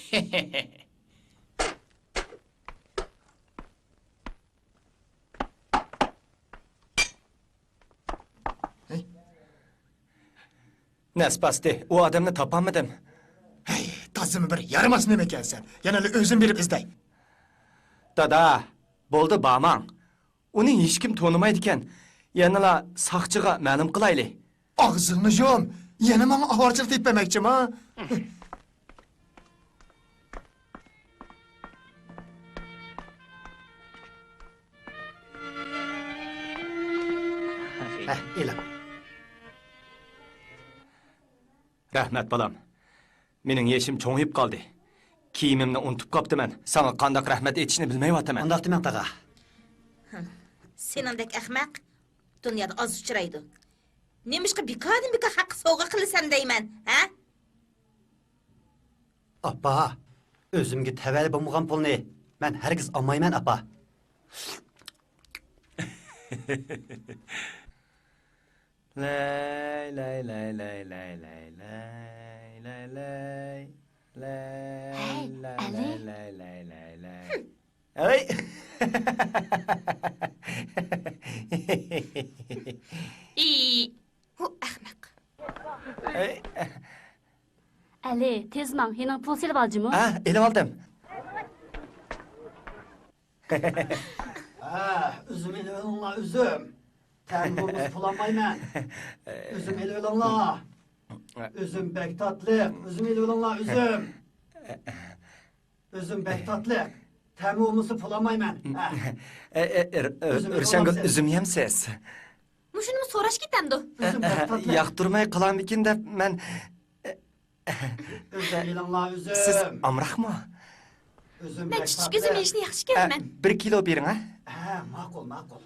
Nasbasti, o adamını tapamadım. Hey, tazımı bir yaramasın demek sen. Yana özüm berip izday. Dada, boldu bağman. Onu hiç kim tanımaydıken, yanıla sakçıga ma'lum kılaylı. Ağzını yum. Yana bana avarçılık etmemekçim ha. Elim. Rahmet balam. Mening yeşim çoğuyup kaldı. Kiyimimni unutup kaptımen. Sana kandak rahmet etişini bilmeyivatımen. Ondaq demək tağa. Senandek ahmaq dunyoda oz uchraydi. Nemishqa bika haqq sovg'a qilasan deyman, ha? Appa, özümge təvəli bulmağan pulni mən hərgiz almayman, appa. Lay lay lay lay lay lay lay lay lay lay Hey, Ali. lay lay lay lay. Ay. Hu ahmaq. Ay. Ali, tez mang, sening pul silib oljimu? Ah, elib aldım. Üzüm eli olunla üzüm. Tərbiyemiz pulanmayman. Üzüm eli olunla. Üzüm bək tatlı. Üzüm eli olunla üzüm. Üzüm bək tatlı. Tərbiyemizi pulanmayman. Irşangıl üzüm yemsiz. Mushunimi so'rash ketamdi. Üzüm bək tatlı. Yaqtırmay qalam ekan deb men Üzüm eli olunla üzüm. siz amraq mı? Üzüm Men bək chuchuk tatlı. uzum yeyishni yaxshi ko'raman. 1 kilo bering ha? Ma'qul, ma'qul.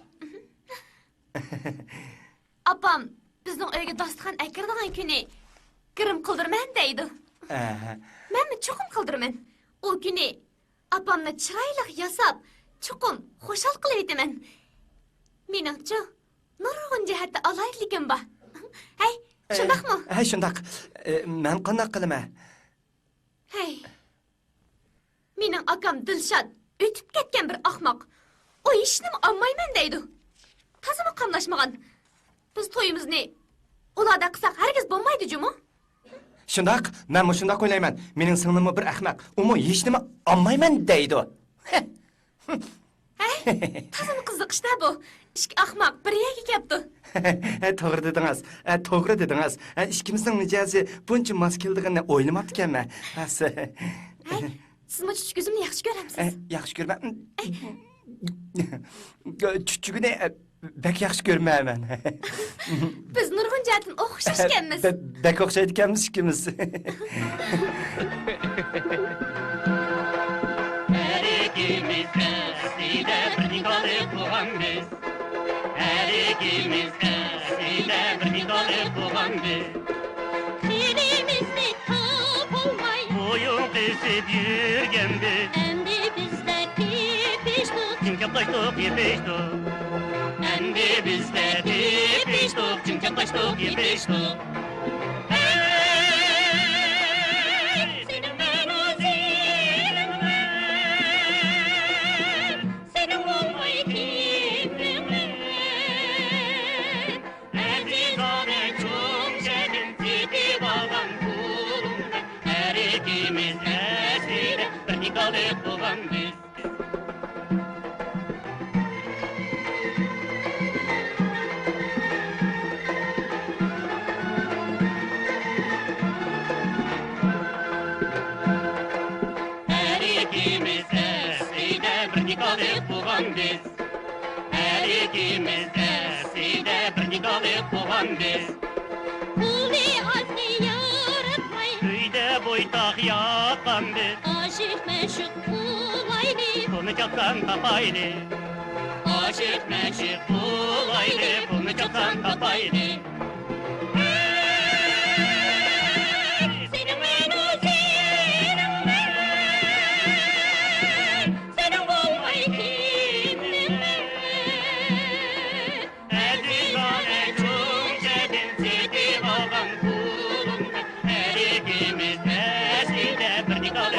Apam bizning uyga dasturxon akiradigan kuni kirim qildirman deydi. Menmi cho'qim qildirman. U kuni apamni chiroyli yasab, cho'qim xushal qilib etaman. Meningcha nurg'un jihatda alaylikim bor. Hey, shundaqmi? Hey, shundaq. Men qanday qilaman? Hey. Mening akam Dilshod o'tib ketgan bir ahmoq. O ishni olmayman deydi. Tazimi qamlashmagan. Biz to'yimizni ularda qilsak hargiz bo'lmaydi, jumu? Shundaq, men shundaq o'ylayman. Mening singlimmi bir ahmoq. Umi hech nima olmayman deydi. Hey, tazimi qiziqishda bu. Ikki ahmoq bir yerga kelibdi. To'g'ri dedingiz. To'g'ri dedingiz. Ikkimizning mijozi buncha mos keldigini o'ylamabdi-kanman. Hey, siz chuchuk uzumni yaxshi ko'ramsiz? Yaxshi ko'rman. Chuchugini bek yaxshi ko'rmayman. Biz nurg'un jihatdan o'xshashganmiz. Bek o'xshaydi ekanmiz ikkimiz. Her ikimiz ikimiz eskide bir nidalı kullandı. Birimizni tapolmay Boyun kısıp yürgendi. endi bizde pipiştuk Çünkü kaçtık yepiştik. Endi bizde tepiştik. Çünkü kaçtık yepiştik. Hey, senin ben ozilim ben. Senin olmayı kimdim ben. Azizane çok çetin tipi bağlan kulumda. Her ikimiz esire bir nikalı kullan biz. Her ikimiz eside bir nikalı kullan biz. Her ikimiz eside bir nikalı kullan biz. Kulni azni yaratmay Köyde boytak yakan biz. aşık meşuk kulaydı Bunu çoktan tapaydı. Aşık meşik bulaydı. Bunu çoktan tapaydı. Hey, senin ben ozilim ben. Senin olmayı kimdim ben. Azizane çok çetin siti bağlan kulumda. Her ikimiz eskide bir nikalı.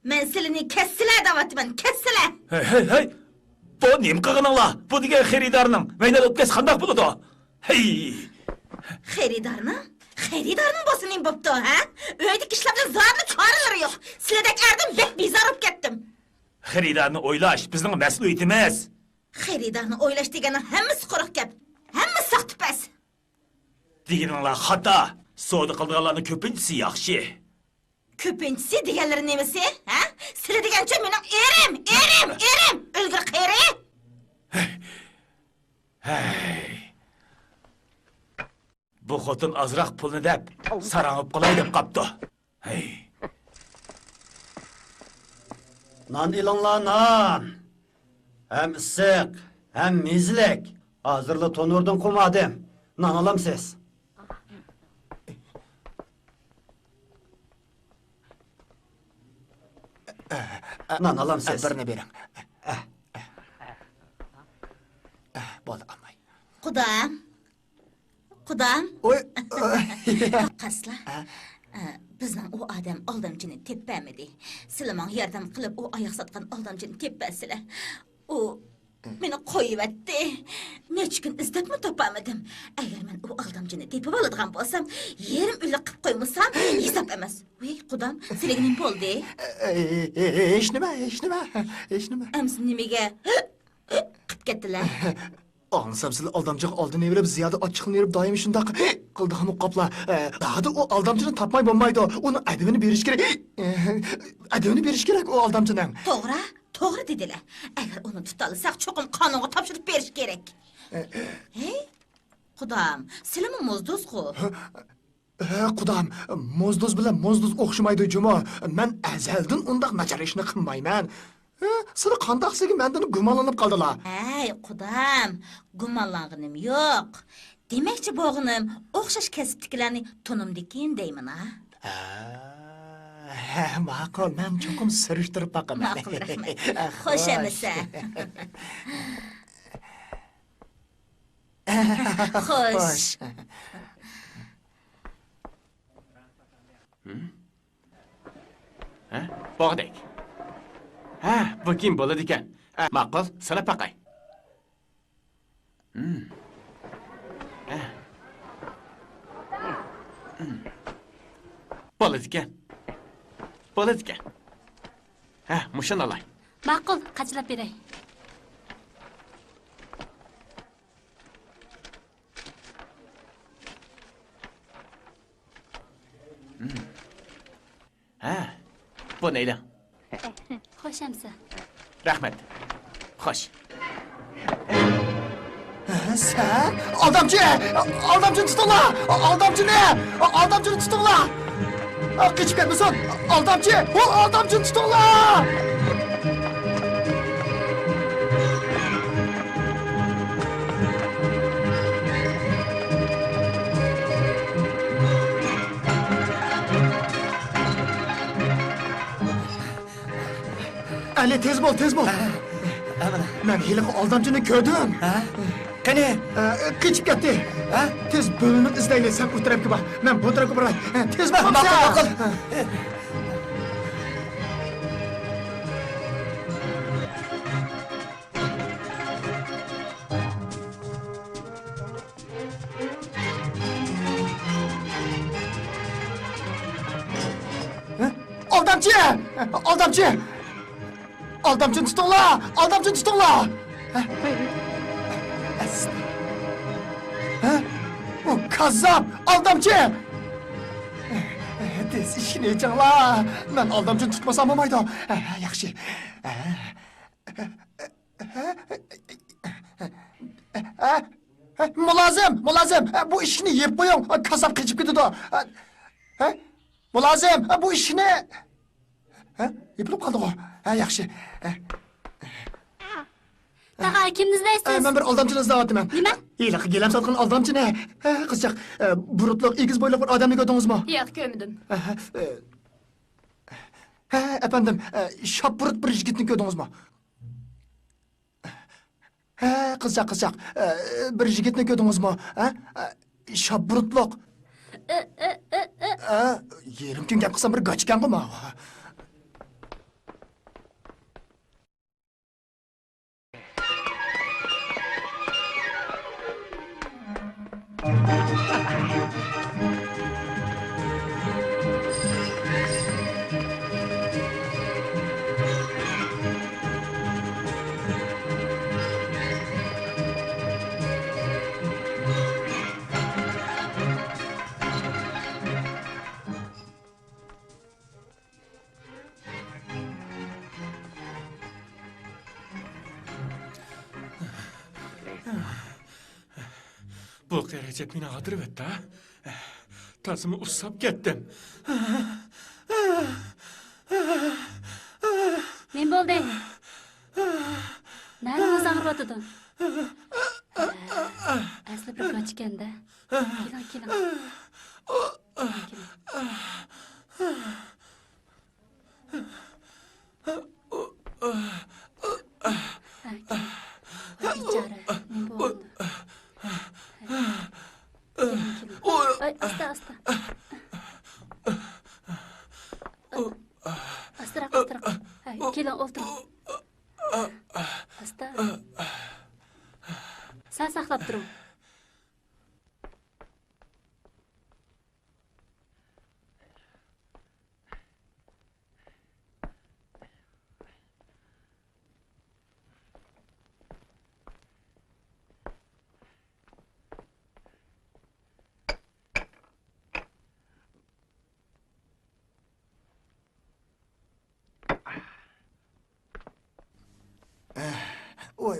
Men silini kessiler davatıman, kessiler. Hey! Bu nем qilganinglar? Bu degan xaridarning mehnat o'tkaz qandaq bo'ladi? Hey! Xeridarning bo'lsa nim bo'pti, ha? Uyda ishlardan zarli choralar yo'q. Sizlardek erdim bek bizar bo'lib ketdim. Xaridarni o'ylash bizning mas'uliyatimiz. Xeridarni o'ylash degani hammasi quruq gap. Hammasi saxtipas. Deganinglar xato. Savdo qilganlarning ko'pinchisi yaxshi. Ko'pinchisi deganlari nemasi, ha? Sizlar degancha mening erim. O'lgur qeri. Hey! Bu xotin azroq pulni deb sarangib qolay deb qapti. Hey! Nan ilonlar nan. Hem ıssiq, hem mizlik. Hazırlı tonurdan kumadım. Nan alam siz. Nan alam siz. Birini bering. Bo'ldi, ammay. Qudam. Oy. Qasla. Bizning o odam aldamchini tepamidi. Sizlar yordam qilib o oyoq sotgan aldamchini tepasizlar. O meni qo'yibdi. Necha kun izlabmi topamadim. Agar men o aldamchini tepib oladigan bo'lsam, yerim ulla qilib qo'ymasam, hisob emas. Voy, qudam, sizlarga nima bo'ldi? Hech nima. Amsi nimaga qilib ketdilar? Ansam sizlar aldamchiga oldin verib, ziyoda ochiqni verib, doim shundoq qildiqmi qopla. Dahada o aldamchini topmay bo'lmaydi. Uni adabini berish kerak. Adabini berish kerak o aldamchidan. To'g'ri dedilar. Agar uni tuta olsak, cho'qim qonunga topshirib berish kerak. Hey, qudam, sizlarmi mo'zdozku? Qudam, mo'zdoz bilan mo'zdoz o'xshamaydi juma. Men azaldan undaq nachar ishni qilmayman. Sizlar qandaqsiga mendan gumonlanib qoldilar. Hey, qudam, gumonlanganim yo'q. Demakchi bo'g'inim, o'xshash kasbdikilarni tunimdikin deyman, ha? Ma'qul, men cho'qim surishtirib boqaman. Ma'qul, rahmat. Xo'sh emisa. Xo'sh. Bog'dek. Ha, bu kim bo'ladi ekan? Ma'qul, sana paqay. Bo'ladi ekan. Ha, mushuni olay. Ma'qul, qachlab beray. Ha, bu neydi? Xo'shamsa. Rahmat. Xo'sh. Sen aldamchi tutinglar! Aldamchini tutinglar! Kaçıp gelmesin. Aldamcı. O aldamcını tutun la. Ali tez bol, tez bol. Ben hele aldamcını gördüm. Qani? Kaçıp gitti. Tez bölünüp izleyle sen o tarafga bak. Ben bu tarafa baray. Tez bak. Maqul. Aldamcı! Aldamcı! Aldamcını tutun la! Aldamcını tutun la! O kazzap! Aldamcı! Tez işini edeceksin la! Ben aldamcını tutmasam olmaydı. Yaxşı. Mulazım! Bu işini yiyip koyun. Kazzap kaçıp gitti de. Mulazım! Bu işini... Yıpılıp kaldı o. Yaxşı. Tağa kimni izlaysiz? Ben bir aldamcını izleyatım ben. Nima? İyi, gelem satqın aldamcı ne? Kızcak, burutluq, igiz boyluq bir adamni gördünüz mü? Yo'q, ko'rmadim. Efendim, şap burut bir yigitni gördünüz mü? Kızcak, bir yigitni gördünüz mü? Şap burutluq. Yerim kim gap qilsam bir gachikan mı? Bu Recep meni g'adirib etdi, ha? Tazimi ussab ketdim. Men bo'ldi. Nari og'riyotdi? Asli bir qochganda. Keling. Bichora, men bo'ldi. Ay, asta. Astırak. Keling, o'ltiring. Asta. Sen saqlab turing. Oy.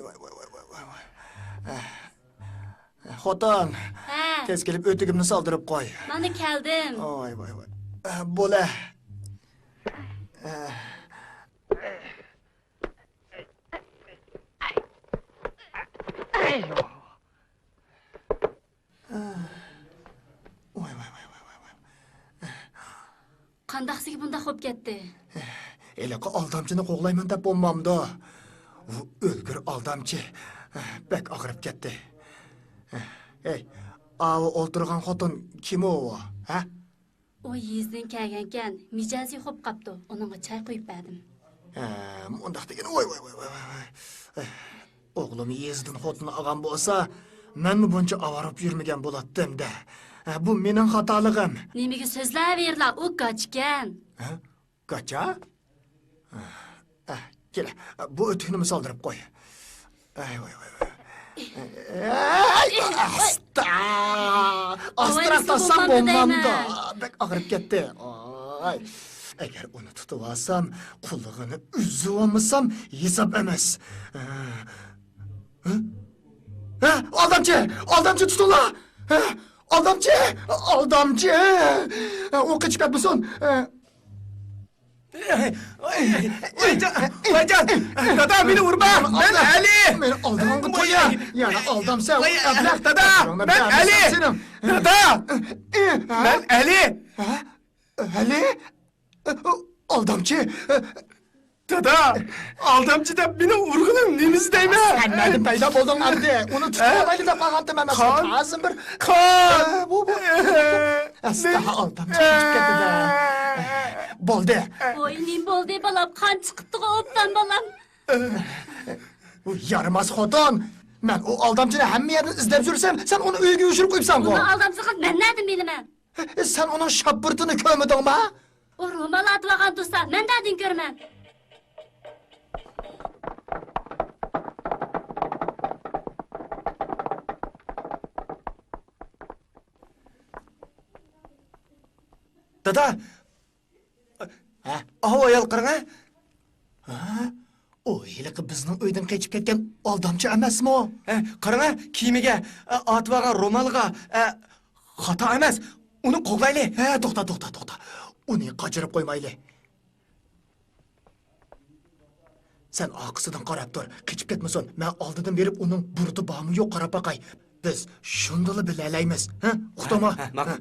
Xotin, Ha, tez kelib o'tigimni soldirib qo'y. mana keldim. Oy. Bo'la. Oy. Qandaqsiga bunda xo'p ketdi. Elaqı aldamcını qo'g'layman deb bo'lmamdi. U o'lgur aldamchi. Bek og'rib ketdi. Ey, avi o'ltirgan xotin kim o? Ha? O yezdan kelgan ekan, mijozi xo'p qapti. Uningga choy qo'yib berdim. Undaq degan. Oy. O'g'lim yezdan xotin olgan bo'lsa, menmi buncha avarib yurmagan bo'latdim-da. Bu mening xatoligim. Nimaga so'zlayverlar, u qochgan. Qacha? Kel, bu o'tikni soldirib qo'y. Voy. Astra bo'lmamda. Bek og'rib ketdi. Ay. Agar uni tutib olsam, qullig'ini uzib olmasam, hisob emas. Aldamchi tutinglar. Aldamchi! Aldamchi! O kaçıp etmesin. Vaycan, dada beni vurma. Ben Ali. Beni aldamın koya. Yani aldam sen. Dada, ben Ali. Dada, ben Ali. Ali? Aldamchi! Dada, aldamcı da beni vurgunum nemiz değme. Sen nereden peyda buldun abi? Onu tutmamayla da bağlantı memesi. Kan. Ağzın bir... Kan. Bu. Asla aldamchi kaçıp gitti de. Boldu. Oy, nim bo'ldi balam, qan chiqibdi obdan balam. Bu yaramaz xotin. Ben o aldamchini hamma yerdan izlab yursam, sen onu uyga ushirib qo'yibsan ku. Buni aldamsiz men nereden bilaman? Sen onun şapırtını ko'midingmi? O ro'mol atvagan do'sta, men nereden ko'raman? Dada, aho ayol qarang O hiliqi bizning uydan qochib ketgan aldamchi emasmi o? qarang kiyimiga, atvaga, ro'molga xato emas. Uni qo'g'layli. To'xta. Uni qochirib qo'ymayli. Sen oqisidan qarab tur, qochib ketmasin. Men oldidan berib uning burdi bormi yo'q qarab baqay. Biz shundala bilalaymiz, ha? Uqdimi? Ma'qul.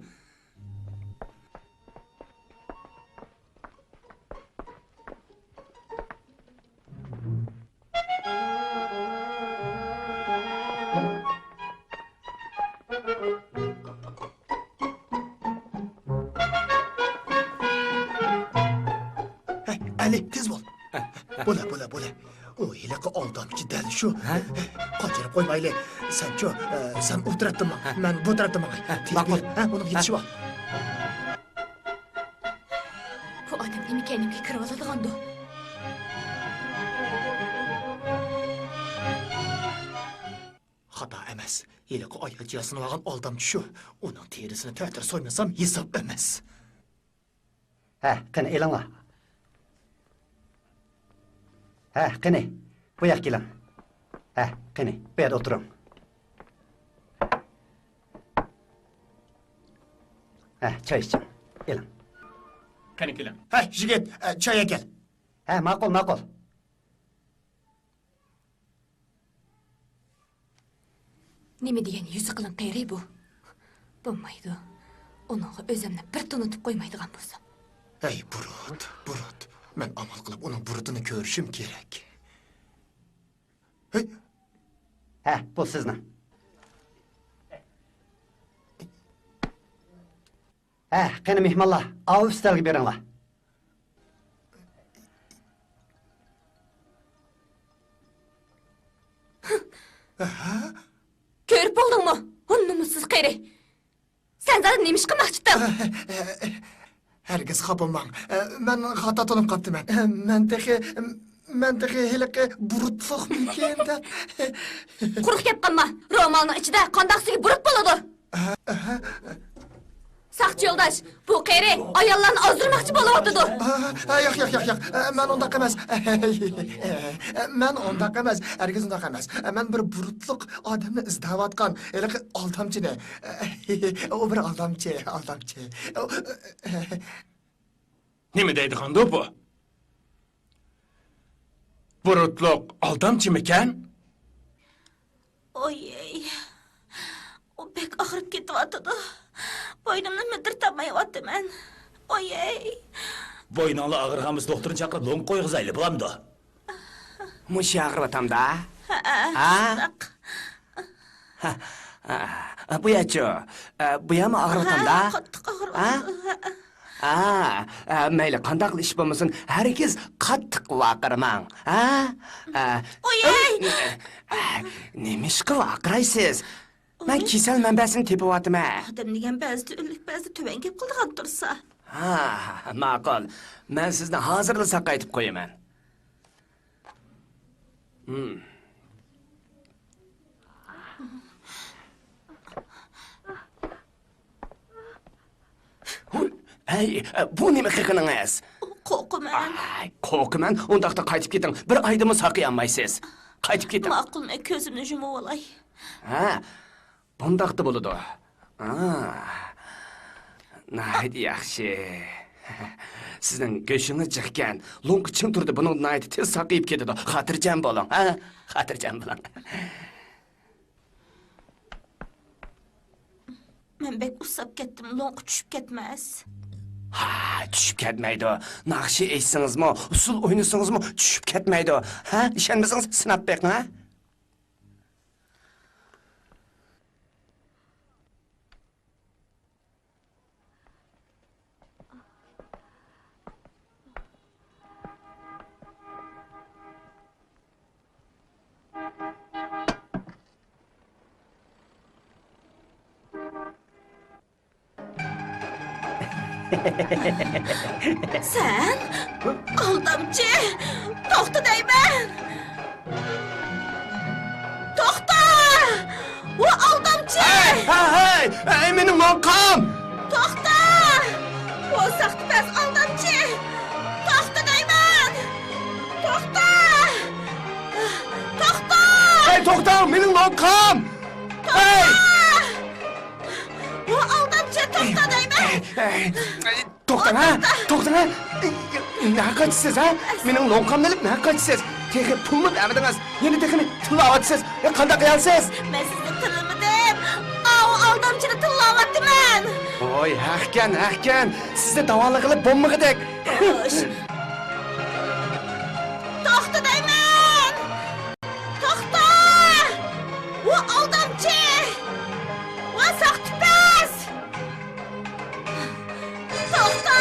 Ali, tez bo'l. Bo'la. O hiliqi aldamchi dal shu. Qochirib qo'ymayli. Sen-chu, sen u tarafdami? Men bu tarafdaman. Ma'qul. Ha, uni yetishib ol. Bu odam nima ekanimga kirib oladigan-du. Xato emas. Hiliqi ayol jasini olgan aldamchi shu. Uning terisini ta'tir so'ymasam hisob emas. Qani elinglar. Qani, bu yoqqa keling. Qani, bu yerda o'tiring. Choy iching. Eling. Qani keling. Yigit, choy kel. Ma'qul. Nima degan yuzi qilin qayri bu? Bo'lmaydi. Uningga o'zimni bir tunutib qo'ymaydigan bo'lsam. Ey Burut. Men amal qilib uning burutini ko'rishim kerak. Hey, Bu sizni. Qani mehmonlar, av ustalga beringlar. Ko'rib bo'ldingmi? Unnusiz qayri. Sen zaten nemish qilmoqchiding? hergiz xapamang. Men xato qilib qaptiman. Men texi hiliqi burutliq mikin deb. Quruq gap qilma. Ro'molning ichida qandaqsiga burut bo'ladi. Saqchi yo'ldosh, bu qayri ayollarni ozdirmoqchi bo'layotdi. Yo'q. Men undaq emas. Men undaq emas. Hergiz undaq emas. Men bir burutliq odamni izlayotgan hiliqi aldamchini. O bir aldamchi. Nima deydigan-du bu? Burutluq aldamchimikan? Oy. O bek og'rib ketyapti. Boynimni midirtamayapti men. Oy. Boyningni og'irganmiz doktorni chaqirib long qo'yg'izayli, bo'lamdi. Mush og'ribatamda. Bu yachu. Bu ham og'ribatamda. Qattiq og'riyapti. Mayli, qandaq ish bo'lmasin, hargiz qattiq vaqirmang. Oy. Nima ish qilib vaqiraysiz? Men kasal manbasini tepayapman. Odam degan ba'zida o'lik, ba'zida tuban gap qildigan tursa. Ma'qul. Men sizni hozirda saqaytib qo'yaman. Bu nima qilganingiz? Qo'rqaman. Qo'rqaman, undaqda qaytib keting. Bir oydimi saqayanmaysiz. Qaytib keting. Ma'qul, men ko'zimni yumib olay. Bundaqda bo'ladi. Nəhayət yaxşı. Sizin göşünüz çıxkən, lonq çın turdu bunu nəhayət tez saqıyıb ketidi. Xatircəm bolun, ha? Xatircəm bolun. Mən bək usab ketdim, lonq düşüb ketməz. Ha, düşüb ketməydi o. Naxşı eşsiniz mi, usul oynasınız mı, düşüb ketməydi o. Ha, işənmisiniz sınab bək, ha? Sen? Aldamcı! Toxta değmen! Toxta! O aldamcı! Hey, benim lonqam! Toxta! O saxtı bəs aldamcı! Toxta değmen! Toxta! Toxta! Hey, toxtam, benim lonqam! Hey! O aldamcı toxta değmen! Toxtan, ha? Toxtan, ha? Ne kaçsız, ha? Benim lonqam nelip ne kaçsız? Tekin pulmu demediniz, yeni tekini tıllavatsız, kanda kıyalsız. Ben sizi tırlamadım. Aa, aldamcını tırlavattım ben. Oy, hakken, siz de davalı kılıp bomba gıdık. Hoş. Toxta değmen! Toxta! O aldamcı! O saxtı bəs! Toxta!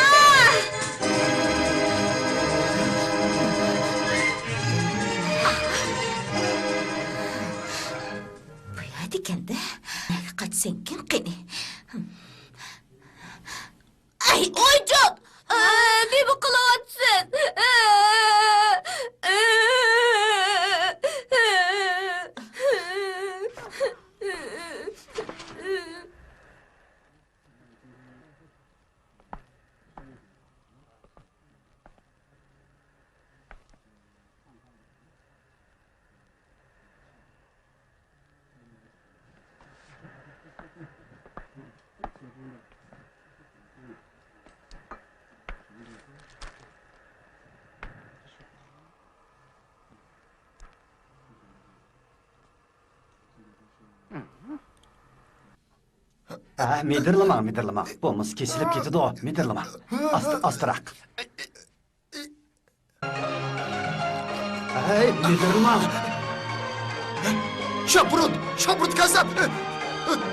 Bu ya dikende, kaçsan kim qeni? Ay, oycun! Bir bu kılavatsın! Midirlama. Bomuz kesilip ketidi o, midirlama. Astırak. Hey, midirlama. Şaprut kasap!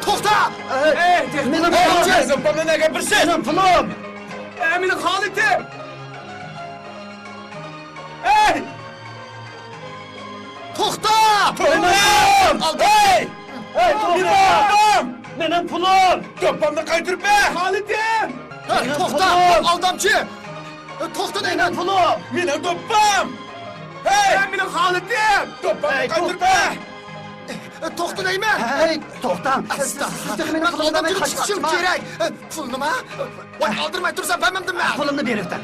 Toxta! Hey, Benim pulum! Bana ne kapırsın? Benim pulum! Benim Halit'im! Hey! Toxta! Pulum! Hey! Hey, pulum! Benim pulum! Toplamda kaytırıp be! Halit'im! Toxta! Aldamcı! Toxta deymen pulum! Benim toplam! Hey! Benim Halit'im! Toplamda kaytırıp be! Toxta deymen! Hey, toxtam. Ben aldamcını çıkışım gerek! Pulunu ma? Vay aldırmay dursan ben memdim ben! Pulumnu bir heriften.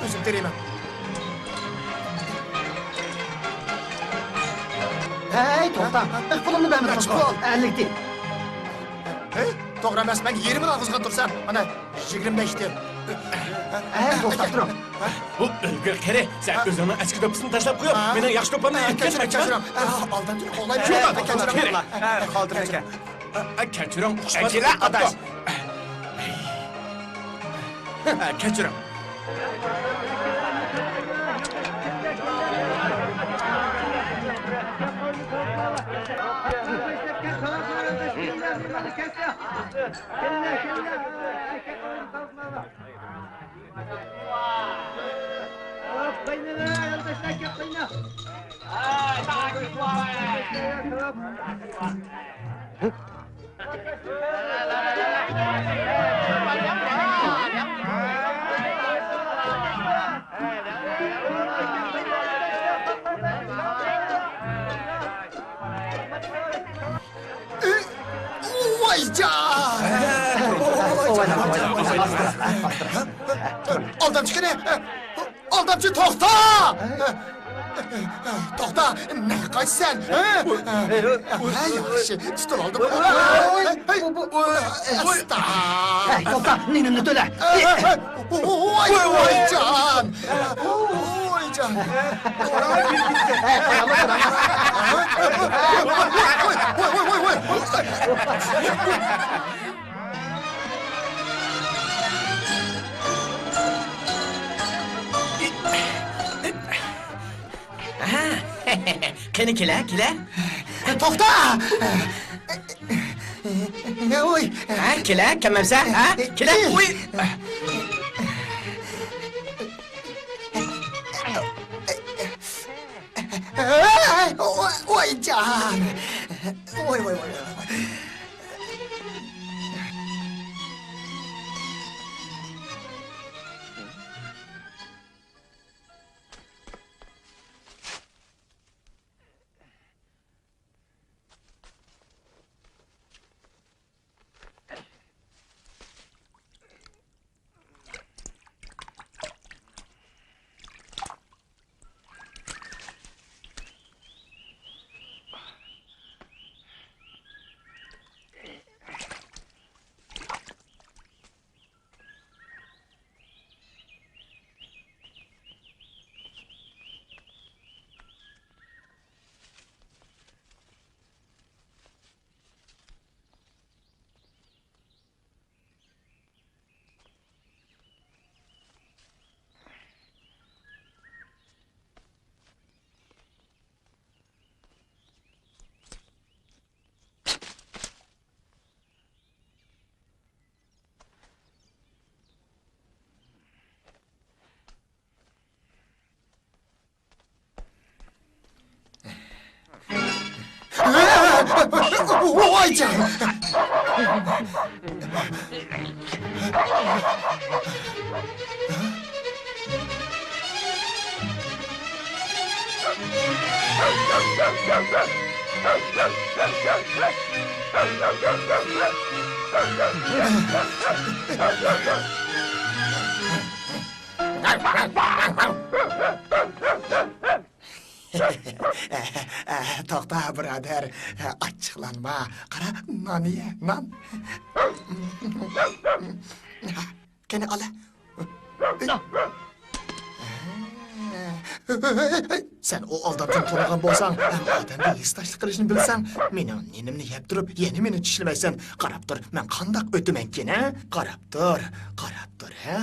Özüm dereyim ben. Hey, toxtam. Pulumnu ben Kaç pul? 50 değil. Doğru emas, ben 20 ağızdan dursam, bana 25'ti. Hey, toxtam, durun. Bu ülgür kere, sen özünün eski topusunu taşlap koyup, benim yaş toplamı etketmek için. Aldamcını kolay bir şey. Kere, Kaldır eke. keçiren kuşmaz. Ekile adaş. Keçiren. Vay ca! Aldamcı ne? Aldamcı toxta! To'xta, nega qaytsan? Yaxshi, tutul oldim. To'xta, nenimni to'la. Voyjon. Voyjon. Qani kela. To'xta! Voy. Ha, kela, kamamsa? Ha? Kela. Uy. Voyjon. Voy. Voyjon. To'xta, birodar. Achchiqlanma. Qara, non ye, non. Qani ola. Sen o aldatın to'lagan bo'lsang, odamga yestashlik qilishni bilsang, mening nenimni yeb turib, yana meni tishlamaysan. Qarab tur, men qandoq o'timankin, ha? Qarab tur, ha?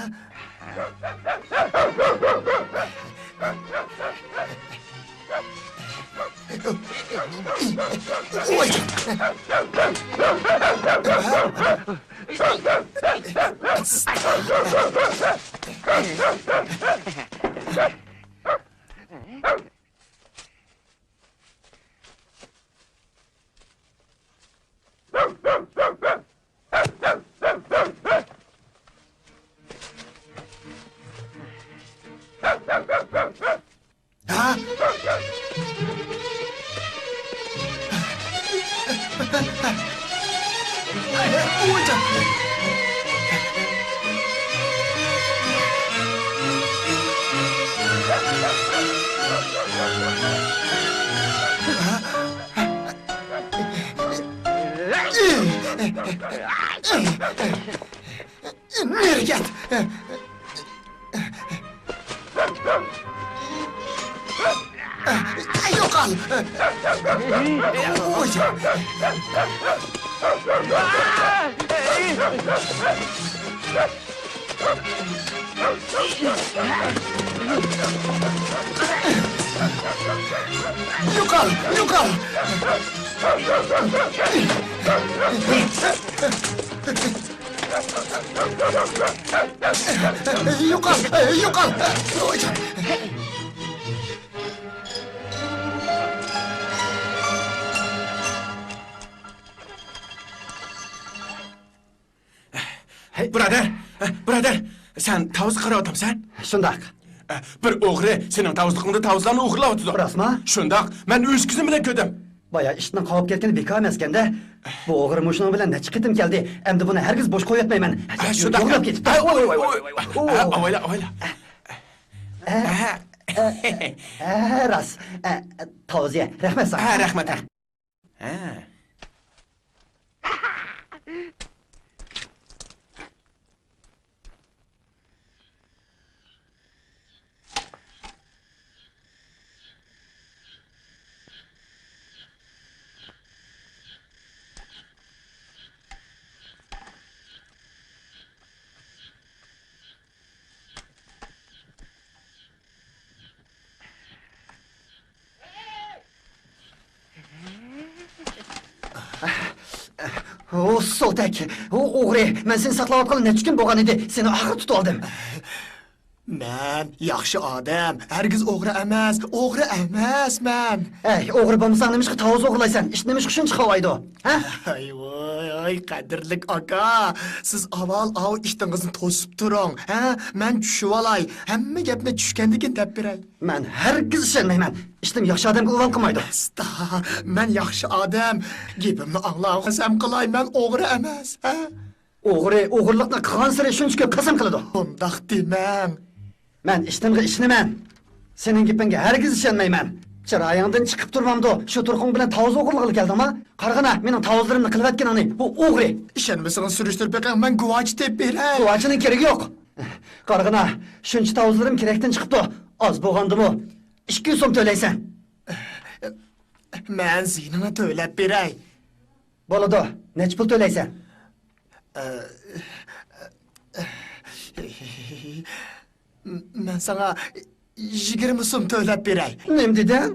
Nereye git? Yok al. Yok al. Yok al. Hey, birodar, sen tavuz qarayapsan? Shundoq. Bir o'g'ri sening tavuzlig'ingda tavuzlarni o'g'irlayapti. Rostmi? Shundoq, men o'z ko'zim bilan ko'rdim. Boya ishning qolib ketgani bekor emaskanda. Bu o'g'ri mushuning bilan necha qitim keldi. Endi buni hargiz bo'sh qo'yatmayman. Shundoq yo'qlab ketibdi. Oyla. Ras. Tavsiye. Rahmet sana. Ha, rahmat. Ha. O Soltek, o o'g'ri, men seni saqlab qolib necha kun bo'lgan edi, seni axir tutib oldim. Men yaxshi odam, hargiz o'g'ri emas men. Ey, o'g'ri bo'lmasang nima qilib tovuq o'g'irlaysan? Ish nima shuncha qilmaydi? Ha? Ay voy, qadrlik aka, siz avval ishtingizni to'sib turing, ha? Men tushib olay, hamma gapni tushgandikin deb beray. Men hargiz ishonmayman. Ishtim yaxshi odamga o'val qilmaydi. Sta, men yaxshi odam, gapimni anglasam qilay, men o'g'ri emas, ha? O'g'ri o'g'irlikni qilgan sari shuncha ko'p qasam qiladi. Bundaq demang. Men ishtimga ishonaman. Sening gapingga hargiz ishonmayman. Chiroyingdan chiqib turmamdi. Shu turqing bilan tovuq o'g'irlig'iga keldingmi? Qarag'ana, mening tovuqlarimni qilib atganingni. Bu o'g'ri. Ishonmasangiz surishtirib beqing, men guvoch deb beray. Guvochining keragi yo'q. Qarag'ana, shuncha tovuqlarim kerakdan chiqibdi. Oz bo'lgandimi? 200 so'm to'laysan. Men zinini to'lab beray. Bo'ladi. Nech pul to'laysan? Men sana 20 so'm to'lab beray. Nima deding?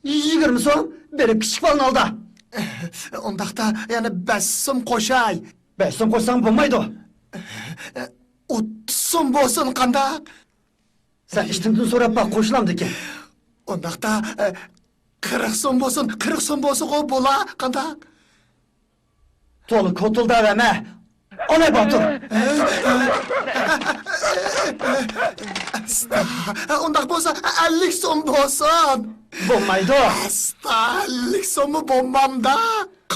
20 so'm? Berib kichik falni oldi. Undaqda yana 5 so'm qo'shay. 5 so'm qo'shsang bo'lmaydi. 30 so'm bo'lsin qandaq? Sen ishtimdan so'rab baq qo'shilamdikin. Undaqda 40 so'm bo'lsin, 40 so'm bo'lsa bo'la qandaq? To'liq ko'tildi avama. Ona botur. Undaq bo'lsa 50 so'm bo'lsin. Bo'lmaydi. 50 so'mmi bo'lmamda?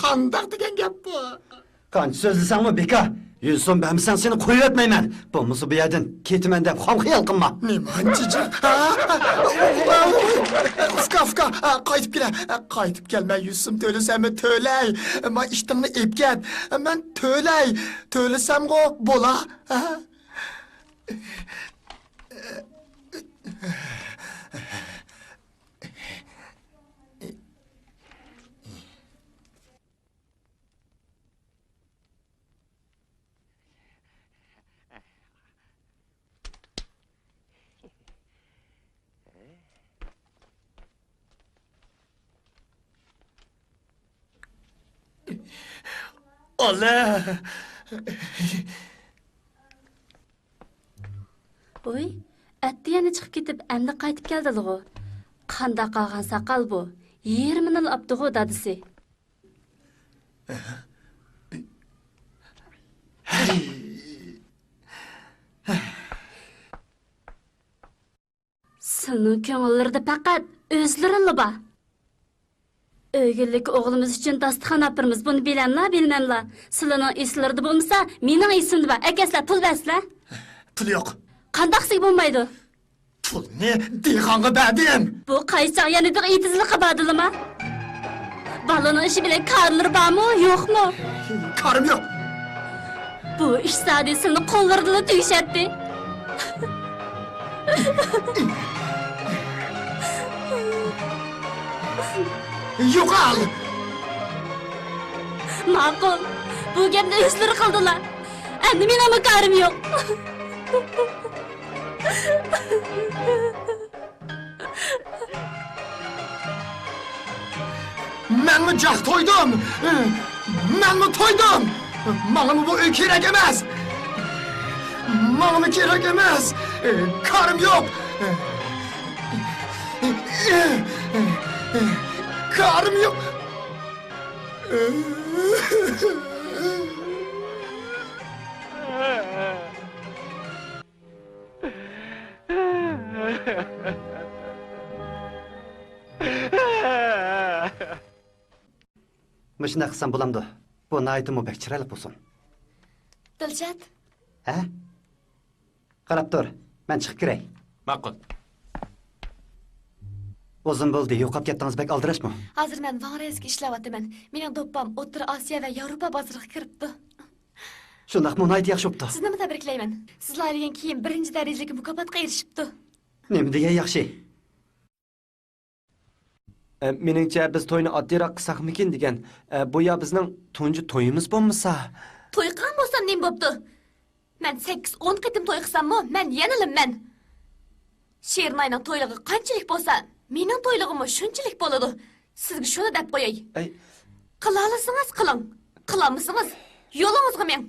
Qandaq degan gap bu? Qancha so'zlasanmi beka? 100 so'm bermasang seni qo'yib o'tmayman. Bo'lmasa bu yerdan ketaman deb xom xiyol qilma. Nimanchichi? Ufka, qaytib kelmay 100 so'm to'lasammi to'lay. Men ishtimni epgan. Men to'lasam-go bo'la. Allah! Oy, әтті yana chiqib ketib, әмді qaytib keldi-g'u. Qanda qolgan saqal bu. 20 yil apdi-g'u dadisi. Sening ko'ngillarda faqat o'zlarinla bor. Ögüllik oğlumuz için dastıxan apırmız, bunu bilemla, bilmemla. Sılının eslardı bulmasa, mening esimdi var. Ekesler, pul besler. Pul yo'q. Qandaqsig bo'lmaydi? Pul ne? Dehqonga berdim. Bu qaysiq yanidir etizliqqa badilimi? Balının işi bilan karlır bormi, yo'qmi? Karım yo'q. Bu ish sadesini qo'llarida tugishadi. Yo'qol. Ma'qul. Bu gapni o'zlari qildilar. Endi menimi karim yo'q. Menmi jah to'ydim? Menmi to'ydim? Menga bu uy kerak emas. Menga kerak emas. Karim yo'q. Karım yok. Mashina qilsam bo'lamdi. Bu naytimi bek chiroyli bo'lsin. Dilshod. Ha? Qarab tur. Men chiqib kiray. Ma'qul. Uzun bo'ldi, yo'qolib ketdingiz, bek aldirashmi? Hozir men Vangrezga ishlayapman. Mening do'ppam O'rta Osiyo va Yevropa bozoriga kiribdi. Shundaqmi, nihoyat yaxshi bo'pti. Sizni tabriklayman. Sizlar olgan kiyim birinchi darajali mukofotga erishibdi. Nima degan yaxshi? Meningcha biz to'yni oddiyroq qilsakmikin degan. Bu ya bizning tunji to'yimiz bo'lmasa. To'y qilgan bo'lsa nima bo'pti? Men 8-10 qitim to'y qilsammi, men yenilimman. Shernoyning to'yligi qanchalik bo'lsa, mening to'yligim shunchalik bo'ladi. Sizga shuni deb qo'yay. Qila olsangiz qiling, qilolmasangiz yo'lingizga meng.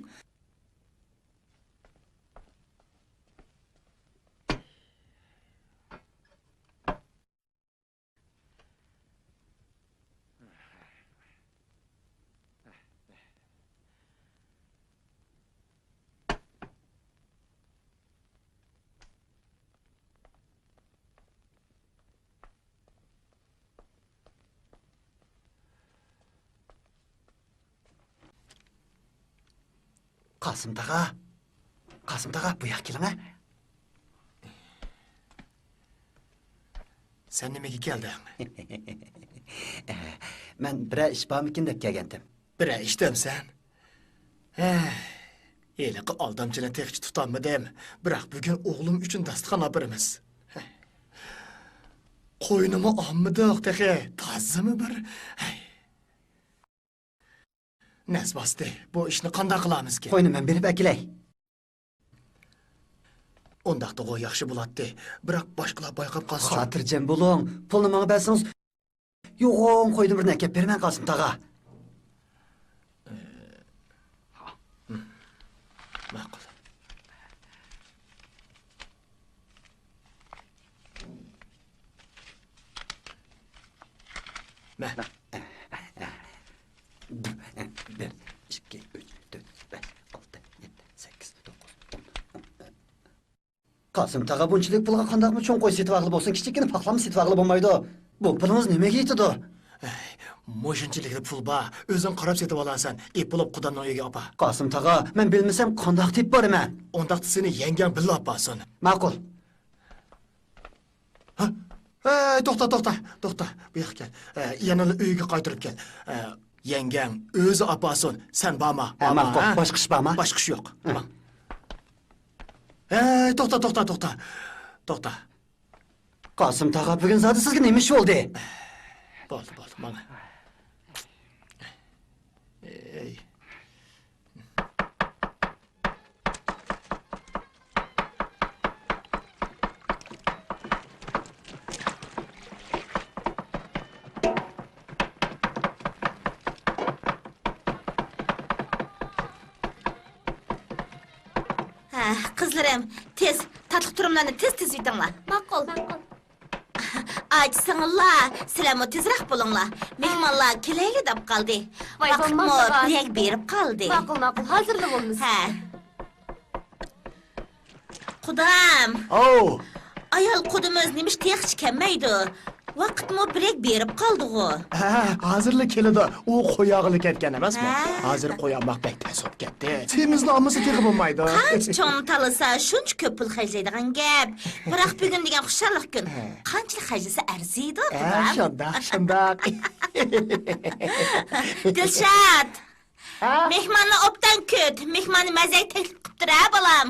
Qasım tağa, bu yoqqa keling, ha? Sen nimaga kelding? Men bir ish bormikin deb kelgandim. Bir ishdimsan. Eliqi aldamchilar texchi tutolmadim. Biroq bugun o'g'lim uchun dasturxon olibirmiz. Qo'ynimi olmadik, texe. Tazimi bir. Nasbasdi, bu ishni qanday qilamiz ki? Qo'yni men berib akilay. Ondaqda qo'y yaxshi bo'ladi. Biroq boshqalar bayqab qolsa. Xotirjam bo'ling. Pulni menga bersangiz, yo'g'on qo'ydim bir nakab berman Qasım tağa. Ma'qul. Ma. 1, 2, 3, 4, 5, 6, 7, 8, 9, 10. Qasım tağa bunchalik pulga qandaqmi cho'ng qo'y setib aqli bo'lsin, kichikini paxlami setib aqli bo'lmaydi. Bu pulimiz nimaga yetadi? Mo'shinchilikda pul bor. O'zing qarab setib olasan. Bo'lib qudamning uyiga opa. Qasım tağa, men bilmasam qandaq deb boraman. Ondaqda seni yengam billa opasin. Ma'qul. To'xta. Bu yoqqa kel. Yana uyiga qaytarib kel. Yengam o'zi opasin. Sen borma. Ma'qul. Boshqa ish bormi? Boshqa ish yo'q. To'xta. Qasım tağa, bugun zodi sizga nima ish bo'ldi? Bo'ldi, mana. Qizlarim, tez tatlı turumlarni tez yutinglar. Ma'qul. Açsınlar, sizlarmi tezroq bo'linglar. Mehmonlar kelayli deb qoldi. Vaqtmi birak berib qoldi. Ma'qul, hozirda bo'lamiz. Ha. Qudam. Ayol qudimiz nimish texchi kelmaydi. Vaqtmi birak berib qoldi-ku. Hozirli keladi. U qo'yog'ili ketgan emasmi? Hozir qo'yoqmoq bek tasib ketdi. Semizning olmasa tegib bo'lmaydi. Qancha talasa shuncha ko'p pul xarjlaydigan gap. Biroq bugun degan xushalik kun. Qanchalik xarjlasa arziydi, qudam. Shundoq. Dilshod. Mehmonni obdan kut. Mehmonni mazak taklif qilib bolam.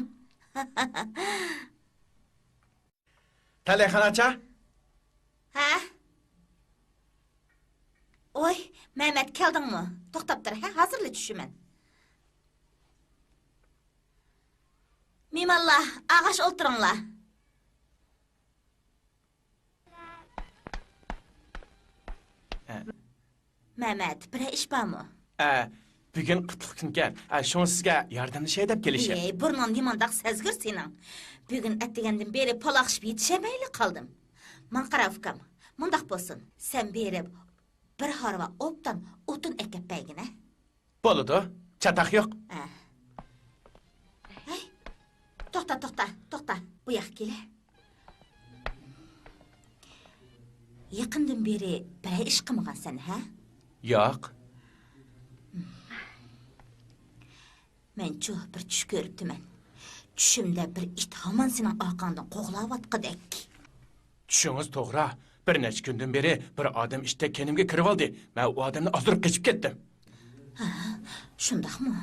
Telefon Ha? Oy, Mehmet keldingmi? To'xtab tur, ha, hozirla tushiman. Mehmonlar, ağaç o'tiringlar. Mehmet, bir ish bormi? Bugun qutlug' kunkan. Shuni sizga yordamlashay deb kelishim. Burning nimandaq sezgir sening. Bugun atdigandan beri palaxshib yetishamayli qoldim. Man qarab ukam, mundaq bo'lsin. Sen berib bir harva obdan o'tin ekib baygina. Bo'ladi. Chataq yo'q. Hey. To'xta. Bu yoqqa kel. Yaqindan beri bir ish qilmagansan, ha? Yo'q. Men cho'h bir tush ko'ribdiman. Tushimda bir it hamon sening orqangdan qo'g'layotgandek. Tushingiz to'g'ri. Bir neçe günden beri bir adam işte kendimge kirib aldı. Ben o adamni azdırıp geçip kettim. Şundaqmı?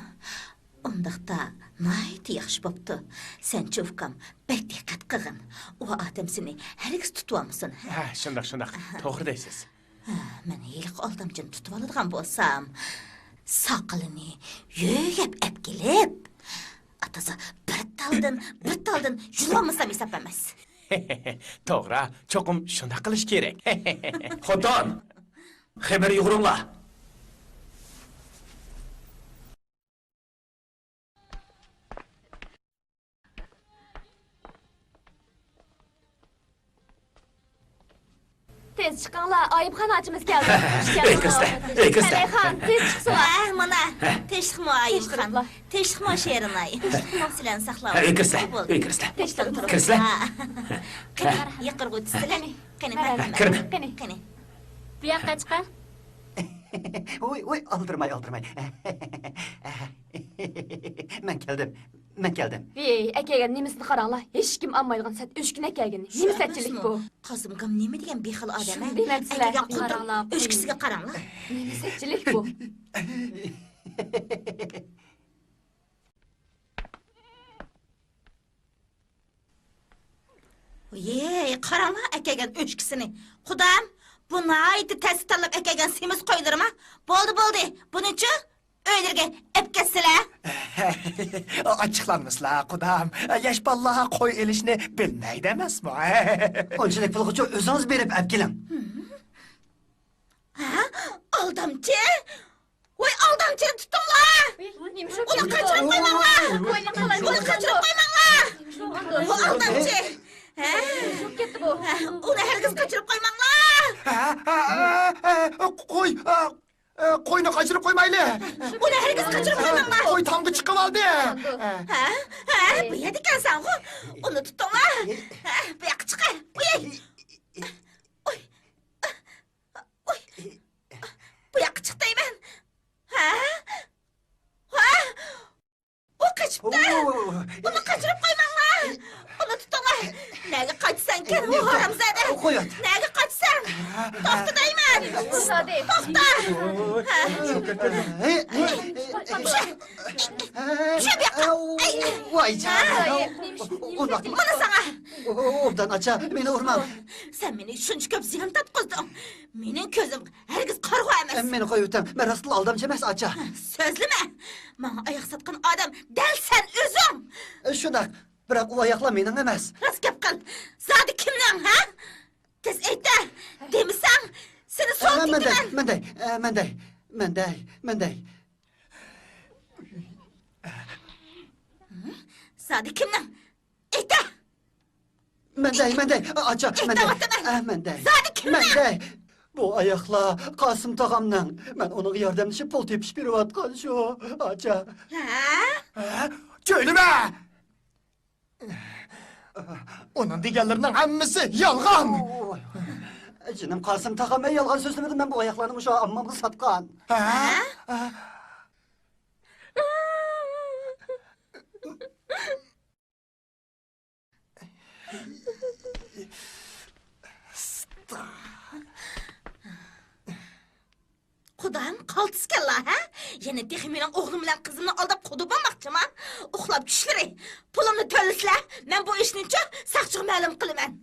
Ondaqda nayt yaxşı boptu. Sen çufkam, bək diqqət qığın. O adam seni hergiz tutuvamısın. Ha, şundaq. Toğru deysiz. Mən helik aldamcını tutup alıdığan bolsam, saqılını yöyep epkelip, atası bir taldan julamasam hesap emas. Toğru, çokum şundaq qilish kerak. Xotin, xabar yuguringlar. Tez çıkanlar, ayıpxana açımız geldi. Ey kızlar, ey kızlar. Taleyxan, tez çıksınlar. Mana, teşkimo ayıpxan, teşkimo şerinay. Silen saxla. Ey kızlar, ey kızlar. Kızlar. Qani, yaqirg'u tislar. Qani, Kirme. Qani. Bu yoqqa chiqing. Oy, aldırmay. Ben geldim. Ey, akaga nemisini qaranglar. Hech kim almaydigan sat 3 kun akagini. Nima satchilik bu? Qazimgam nima degan bexil odam? Shuni deymabsizlar. Qaranglar, uch kisiga qaranglar. Nima satchilik bu? Yey, qaranglar akagan uch kisini. Xudam, bu naydi tez tanlab akagan semiz qo'ylarma. Bo'ldi. Buningchi öylерге epkesiler. Açıklanmışlar kudam. Yaş ballaha koy elişini bilmeydi demez mi? Onçilik pulgucu özünüz berip epkilim. Aldamcı! Oy aldamcını tutunlar! Onu kaçırıp koymanglar! Onu kaçırıp koymanglar! O aldamcı! Çok ketdi bu. Onu herkes kaçırıp koymanglar! Koy, koyunu kaçırıp koymaylı. Onu herkes kaçırıp koymanglar! Koy tamgı çıkıp aldı. Bu yediken sen onu tutunlar! Bu yakı çıkar! Oy! Bu yakı çıktı hemen! O kaçıptı! Onu kaçırıp koymanglar! Onu tutunlar! Nege kaçsan ki o haramzade! Koy at. Nege kaçsan! Tokta deymen! Sade. Tokta! Şu bir yakı! Vay canına. Bana sana! Oradan aça beni vurmam. Sen beni şunca köp ziyan tatqızdın. Menin közüm herkes qargı emas. Beni koy ötem. Ben asıl aldamcı emas aça. Sözlü mü? Bana ayak satqan adam del sen özüm. Şunak. Bırak o ayakla benim emas. Rast gap qil. Zadi kimden ha? Tez aytda. Demisan seni soğuk gittimen. Mendey. Zadi kimden? Aytda. Mendey. Aça mendey. Zadi kimden? Mendey. Bu ayakla Kasım tağamdan. Ben onun yardımcısı pul tepiş bir vatkan şu. Aça. Söyleme! Onun diğerlerinin hemmisi yalgan. Canım Kasım tağam yalan sözlemedim ben bu ayaklarını şu ammamı satkan. Kudam kaltıs kella ha? Yine dehi menin oğlum bilen kızımla aldap kudu bulmakçıma. Uxlap düşleri. Pulumnu tölüsler. Ben bu işini çok sakçık məlum kılımen.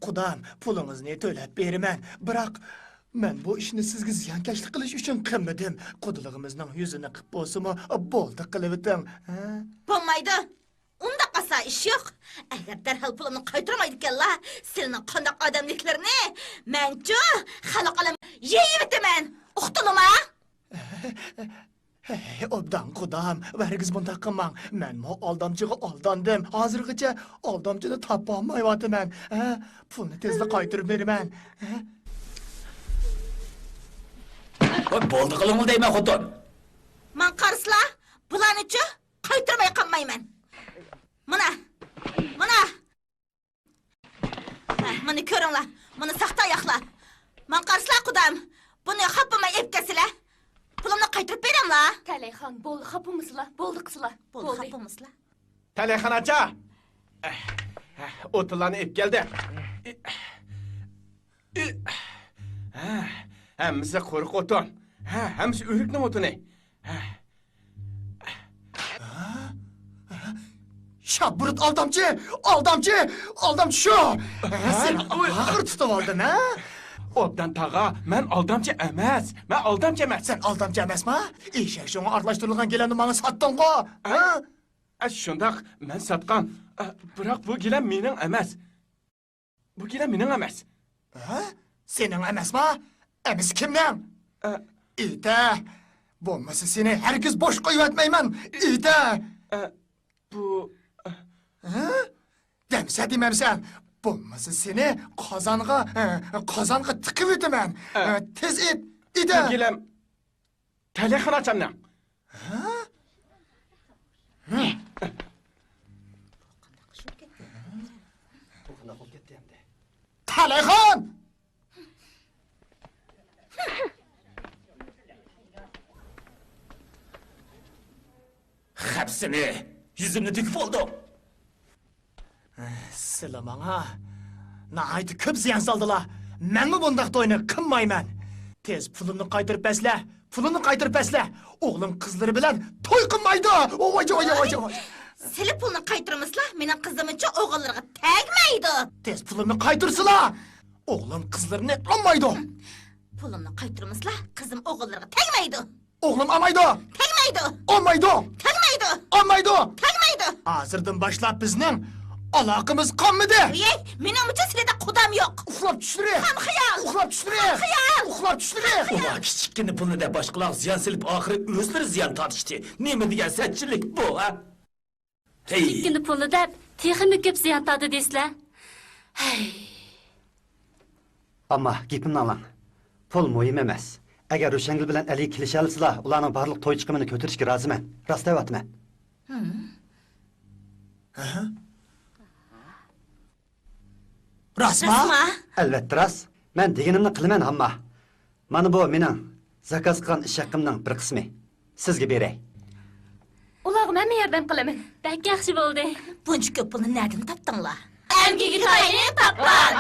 Kudam, pulunuzni төлep berimen. Bırak, ben bu işini sizge ziyankeşlik kılış üçün kımmedim. Kudulığımızın yüzüne kıp bolsumu boldu kılıvıdım. Bulmaydı. Onda qasa iş yok. Eğer derhal pulumnu kaytırmaydı kella, senin kandak adamlıklarını mencu halak alem yeyivetemen. Uxtunuma? Obdan kudam, vergiz bunda kımman. Men mo aldamcığı aldandım. Hazırgıca aldamcını tapamayvatı men. Pulunu tezle kaytırıp berimen. Bo'ldi qilingmi deyman xotin. Man qarısla, bulanıcı kaytırmaya kanmayman. Mana. Mana körünla, mana saxta ayaqla. Man qarısla kudam, bunu xapamay epkesiler. Pulumnu qaytırıp berem la. Taleyxan, bo'ldi, xapımızla, bo'ldi qizlar. Bo'ldi, xapamızla. Taleyxan aça. Otularını ip geldi. Hammasi qo'riq o'tin. Ha, hammasi o'rikning o'tini. Şabrut aldamcı, aldamcı, aldamcı şu. Sen ağır tutup aldın ha? Obdan tağa, men aldamchi emas. Men aldamchi emas. Sen aldamcı emasma? İşe şunu arlaştırılgan geleni bana sattın ko. Ha? Shundaq, men satqan. Biroq bu gilam mening emas. Bu gilam mening emas. Ha? Senin emasma? Emis kimden? İyi Bo'lmasa seni herkes boş koyuvetmeymen. İyi Bu Demse dememsen. Bo'lmasa seni kazanğa tıkıp ötemen. Tez et. İyi bu gilam telefonachamning. Telefon! Hepsini yüzümle döküp oldu. Sizlar bana nahaytı köp ziyan saldılar. Men mi bundaq toyni qilmayman? Tez pulini qaytarib besle. Pulini qaytarib besle. Oğlum kızları bilen toy qilmaydi. Oy. Sili pulni qaytirmaslar, mening qizim uchun o'g'illarga tegmaydi. Tez pulini qaytırsılar. Oğlum kızlarını almaydı. Pulini qaytirmaslar, qizim o'g'illarga tegmaydi. Oğlum almaydı. Tegmaydi. Almaydı. Tegmaydi. Almaydı. Tegmaydi. Hazırdan başlap bizning alaqamiz qolmadi. Ey, mening uchun sizlarda qudam yo'q. Uxlab tushdiring. Ham xiyol. Uxlab tushdiring. Xiyol. Uxlab tushdiring. Ulan kichikini pulni de boshqalar ziyon silib oxiri o'zlari ziyon tortishdi. Nima degan satchilik bu, ha? Hey. Ikkini pulni deb texmi ko'p ziyon tortdi deysizlar. Hey. Amma gapimni alang. Pul muhim emas. Agar o'shangil bilan Ali kelisha olsalar, ularning barliq to'y chiqimini ko'tarishga roziman. Rost aytmayman. Rasma? Albatta rost. Men deganimni qilaman hamma. Mana bu mening zakaz qilgan ish haqimning bir qismi. Sizga beray. Ularga men yordam qilaman. Bak yaxshi bo'ldi. Buncha ko'p pulni nerdan topdinglar? Amgigi toyini topgan.